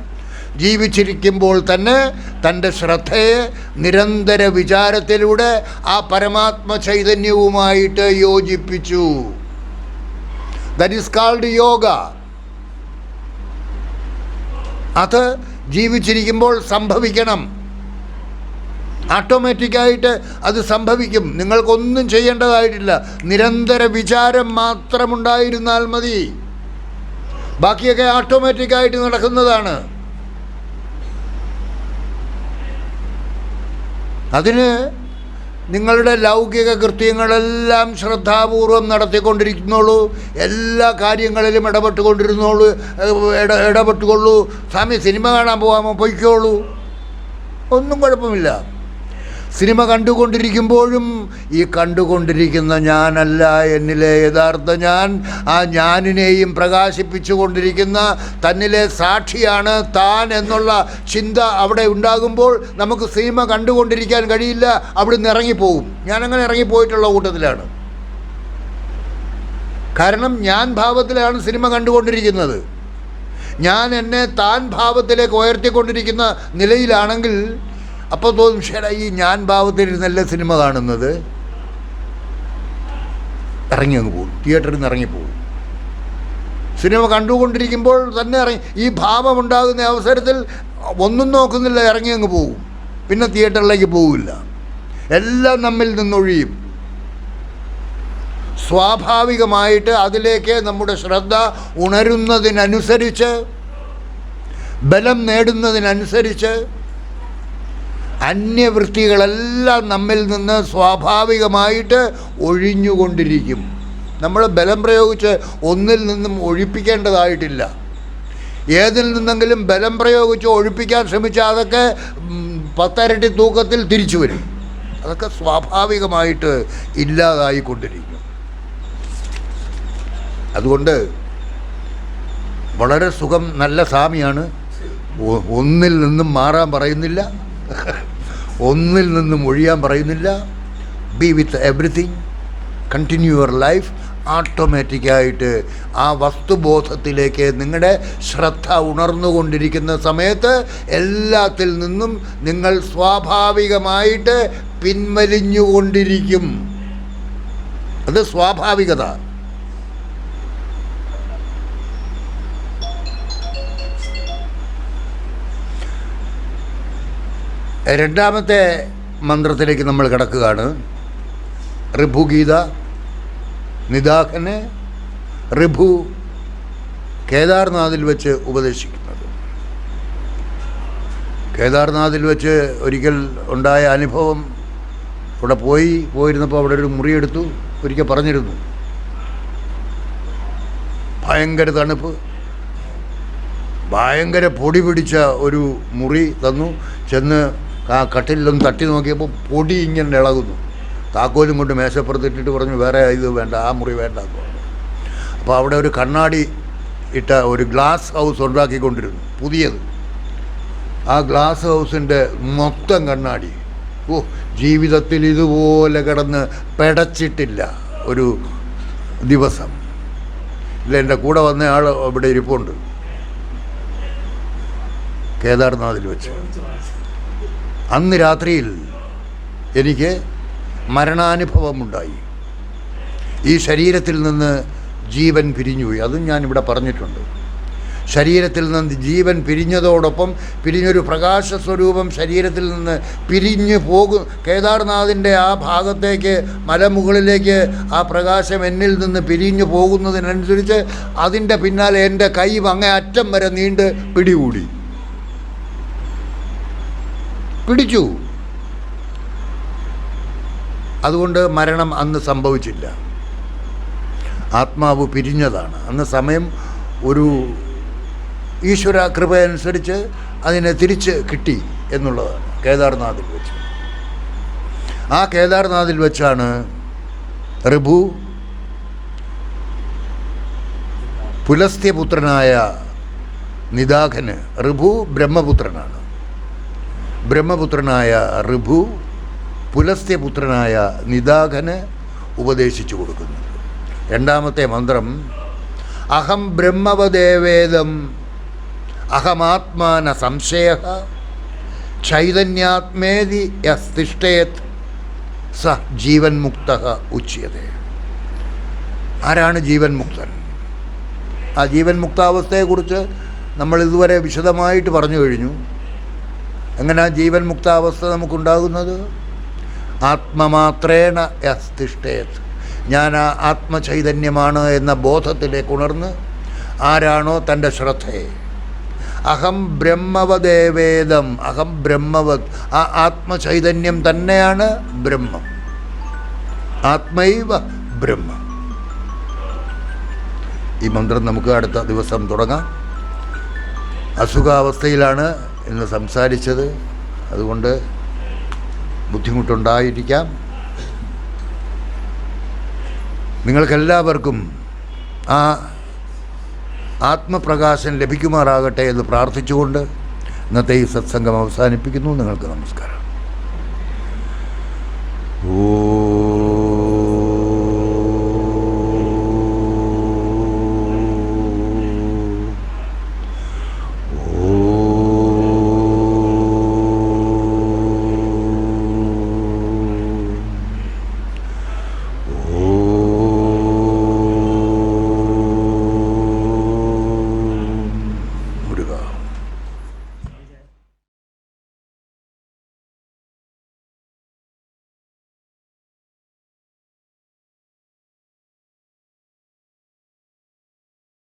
ജീവിച്ചിരിക്കുമ്പോൾ തന്നെ തൻ്റെ ശ്രദ്ധയെ നിരന്തര വിചാരത്തിലൂടെ ആ പരമാത്മ ചൈതന്യവുമായിട്ട് യോജിപ്പിച്ചു. That is called yoga. അത് ജീവിച്ചിരിക്കുമ്പോൾ സംഭവിക്കണം. ഓട്ടോമാറ്റിക്കായിട്ട് അത് സംഭവിക്കും. നിങ്ങൾക്കൊന്നും ചെയ്യേണ്ടതായിട്ടില്ല. നിരന്തര വിചാരം മാത്രമുണ്ടായിരുന്നാൽ മതി. ബാക്കിയൊക്കെ ഓട്ടോമാറ്റിക്കായിട്ട് നടക്കുന്നതാണ്. അതിന് നിങ്ങളുടെ ലൗകിക കൃത്യങ്ങളെല്ലാം ശ്രദ്ധാപൂർവം നടത്തിക്കൊണ്ടിരിക്കുന്നോളൂ. എല്ലാ കാര്യങ്ങളിലും ഇടപെട്ടുകൊള്ളൂ. സ്വാമി സിനിമ കാണാൻ പോകാമോ? പൊയ്ക്കോളൂ, ഒന്നും കുഴപ്പമില്ല. സിനിമ കണ്ടുകൊണ്ടിരിക്കുമ്പോഴും ഈ കണ്ടുകൊണ്ടിരിക്കുന്ന ഞാനല്ല എന്നിലെ യഥാർത്ഥ ഞാൻ, ആ ഞാനിനെയും പ്രകാശിപ്പിച്ചു കൊണ്ടിരിക്കുന്ന തന്നിലെ സാക്ഷിയാണ് താൻ എന്നുള്ള ചിന്ത അവിടെ ഉണ്ടാകുമ്പോൾ നമുക്ക് സിനിമ കണ്ടുകൊണ്ടിരിക്കാൻ കഴിയില്ല, അവിടുന്ന് ഇറങ്ങിപ്പോകും. ഞാനങ്ങനെ ഇറങ്ങിപ്പോയിട്ടുള്ള കൂട്ടത്തിലാണ്. കാരണം ഞാൻ ഭാവത്തിലാണ് സിനിമ കണ്ടുകൊണ്ടിരിക്കുന്നത്. ഞാൻ എന്നെ താൻ ഭാവത്തിലേക്ക് ഉയർത്തിക്കൊണ്ടിരിക്കുന്ന നിലയിലാണെങ്കിൽ അപ്പോൾ തോന്നും, ശരി ഈ ഞാൻ ഭാവത്തിലിരുന്നല്ലേ സിനിമ കാണുന്നത്, ഇറങ്ങി അങ്ങ് പോകും, തിയേറ്ററിൽ നിന്ന് ഇറങ്ങിപ്പോകും. സിനിമ കണ്ടുകൊണ്ടിരിക്കുമ്പോൾ തന്നെ ഇറങ്ങി, ഈ ഭാവമുണ്ടാകുന്ന അവസരത്തിൽ ഒന്നും നോക്കുന്നില്ല, ഇറങ്ങി അങ്ങ് പോകും, പിന്നെ തിയേറ്ററിലേക്ക് പോകില്ല. എല്ലാം നമ്മിൽ നിന്നൊഴിയും. സ്വാഭാവികമായിട്ട് അതിലേക്ക് നമ്മുടെ ശ്രദ്ധ ഉണരുന്നതിനനുസരിച്ച്, ബലം നേടുന്നതിനനുസരിച്ച് അന്യവൃത്തികളെല്ലാം നമ്മിൽ നിന്ന് സ്വാഭാവികമായിട്ട് ഒഴിഞ്ഞുകൊണ്ടിരിക്കും. നമ്മൾ ബലം പ്രയോഗിച്ച് ഒന്നിൽ നിന്നും ഒഴിപ്പിക്കേണ്ടതായിട്ടില്ല. ഏതിൽ നിന്നെങ്കിലും ബലം പ്രയോഗിച്ച് ഒഴിപ്പിക്കാൻ ശ്രമിച്ചാൽ അതൊക്കെ 10 ഇരട്ടി തൂക്കത്തിൽ തിരിച്ചു വരും. അതൊക്കെ സ്വാഭാവികമായിട്ട് ഇല്ലാതായിക്കൊണ്ടിരിക്കും. അതുകൊണ്ട് വളരെ സുഖം, നല്ല സാമിയാണ്. ഒന്നിൽ നിന്നും മാറാൻ പറയുന്നില്ല, ഒന്നിൽ നിന്നും ഒഴിയാൻ പറയുന്നില്ല. B with everything, continue your life. ഓട്ടോമാറ്റിക്കായിട്ട് ആ വസ്തുബോധത്തിലേക്ക് നിങ്ങളുടെ ശ്രദ്ധ ഉണർന്നുകൊണ്ടിരിക്കുന്ന സമയത്ത് എല്ലാത്തിൽ നിന്നും നിങ്ങൾ സ്വാഭാവികമായിട്ട് പിൻവലിഞ്ഞുകൊണ്ടിരിക്കും. അത് സ്വാഭാവികത. രണ്ടാമത്തെ മന്ത്രത്തിലേക്ക് നമ്മൾ കിടക്കുകയാണ്. ഋഭുഗീത, നിദാഖന് ഋഭു കേദാർനാഥിൽ വെച്ച് ഉപദേശിക്കുന്നത്. കേദാർനാഥിൽ വെച്ച് ഒരിക്കൽ ഉണ്ടായ അനുഭവം, അവിടെ പോയിരുന്നപ്പോൾ അവിടെ ഒരു മുറിയെടുത്തു. ഒരിക്കൽ പറഞ്ഞിരുന്നു, ഭയങ്കര തണുപ്പ്, ഭയങ്കര പൊടി പിടിച്ച ഒരു മുറി തന്നു. ചെന്ന് ആ കട്ടിലൊന്ന് തട്ടി നോക്കിയപ്പോൾ പൊടി ഇങ്ങനെ ഇളകുന്നു. താക്കോലും കൊണ്ട് മേശപ്പുറത്തിട്ടിട്ട് പറഞ്ഞു, വേറെ ഇത് വേണ്ട, ആ മുറി വേണ്ട എന്ന് പറഞ്ഞു. അപ്പോൾ അവിടെ ഒരു കണ്ണാടി ഇട്ട ഒരു ഗ്ലാസ് ഹൗസ് ഉണ്ടാക്കിക്കൊണ്ടിരുന്നു, പുതിയത്. ആ ഗ്ലാസ് ഹൗസിൻ്റെ മൊത്തം കണ്ണാടി. ജീവിതത്തിൽ ഇതുപോലെ കിടന്ന് പെടച്ചിട്ടില്ല ഒരു ദിവസം. ഇല്ല, എൻ്റെ കൂടെ വന്ന ആൾ ഇവിടെ ഇരിപ്പുണ്ട്, കേദാർനാഥിൽ വെച്ച്. അന്ന് രാത്രിയിൽ എനിക്ക് മരണാനുഭവമുണ്ടായി. ഈ ശരീരത്തിൽ നിന്ന് ജീവൻ പിരിഞ്ഞുപോയി. അതും ഞാനിവിടെ പറഞ്ഞിട്ടുണ്ട്. ശരീരത്തിൽ നിന്ന് ജീവൻ പിരിഞ്ഞതോടൊപ്പം പിരിഞ്ഞൊരു പ്രകാശ സ്വരൂപം ശരീരത്തിൽ നിന്ന് പിരിഞ്ഞു പോകും. കേദാർനാഥിൻ്റെ ആ ഭാഗത്തേക്ക്, മലമുകളിലേക്ക് ആ പ്രകാശം എന്നിൽ നിന്ന് പിരിഞ്ഞു പോകുന്നതിനനുസരിച്ച് അതിൻ്റെ പിന്നാലെ എൻ്റെ കൈ അങ്ങേ അറ്റം വരെ നീണ്ട് പിടിച്ചു. അതുകൊണ്ട് മരണം അന്ന് സംഭവിച്ചില്ല. ആത്മാവ് പിരിഞ്ഞതാണ്. അന്ന് സമയം ഒരു ഈശ്വര കൃപയനുസരിച്ച് അതിനെ തിരിച്ച് കിട്ടി എന്നുള്ളതാണ്. കേദാർനാഥിൽ വെച്ച്, ആ കേദാർനാഥിൽ വെച്ചാണ് ഋഭു പുലസ്ത്യപുത്രനായ നിദാഖന്, ഋഭു ബ്രഹ്മപുത്രനാണ്, ബ്രഹ്മപുത്രനായ ഋഭു പുലസ്ത്യപുത്രനായ നിദാഖന് ഉപദേശിച്ചു കൊടുക്കുന്നത്. രണ്ടാമത്തെ മന്ത്രം, അഹം ബ്രഹ്മവദേവേദം അഹമാത്മാന സംശയ ചൈതന്യാത്മേതി യസ്തിഷ്ഠേത് സ ജീവൻ മുക്ത ഉച്യതേ. ആരാണ് ജീവൻ മുക്തൻ? ആ ജീവൻ മുക്താവസ്ഥയെക്കുറിച്ച് നമ്മൾ ഇതുവരെ വിശദമായിട്ട് പറഞ്ഞു കഴിഞ്ഞു. എങ്ങനെ ജീവൻ മുക്താവസ്ഥ നമുക്കുണ്ടാകുന്നത്? ആത്മമാത്രേണ യസ്തിഷ്ഠേത്. ഞാൻ ആ ആത്മചൈതന്യമാണ് എന്ന ബോധത്തിലേക്ക് ഉണർന്ന് ആരാണോ തൻ്റെ ശ്രദ്ധയെ, അഹം ബ്രഹ്മവദേവേദം, അഹം ബ്രഹ്മവത്, ആ ആത്മചൈതന്യം തന്നെയാണ് ബ്രഹ്മം, ആത്മൈവ ബ്രഹ്മം. ഈ മന്ത്രം നമുക്ക് അടുത്ത ദിവസം തുടങ്ങാം. അസുഖാവസ്ഥയിലാണ് ഇന്ന് സംസാരിച്ചത്. അതുകൊണ്ട് ബുദ്ധിമുട്ടുണ്ടായിരിക്കാം. നിങ്ങൾക്കെല്ലാവർക്കും ആ ആത്മപ്രകാശം ലഭിക്കുമാറാകട്ടെ എന്ന് പ്രാർത്ഥിച്ചുകൊണ്ട് ഇന്നത്തെ ഈ സത്സംഗം അവസാനിപ്പിക്കുന്നു. നിങ്ങൾക്ക് നമസ്കാരം.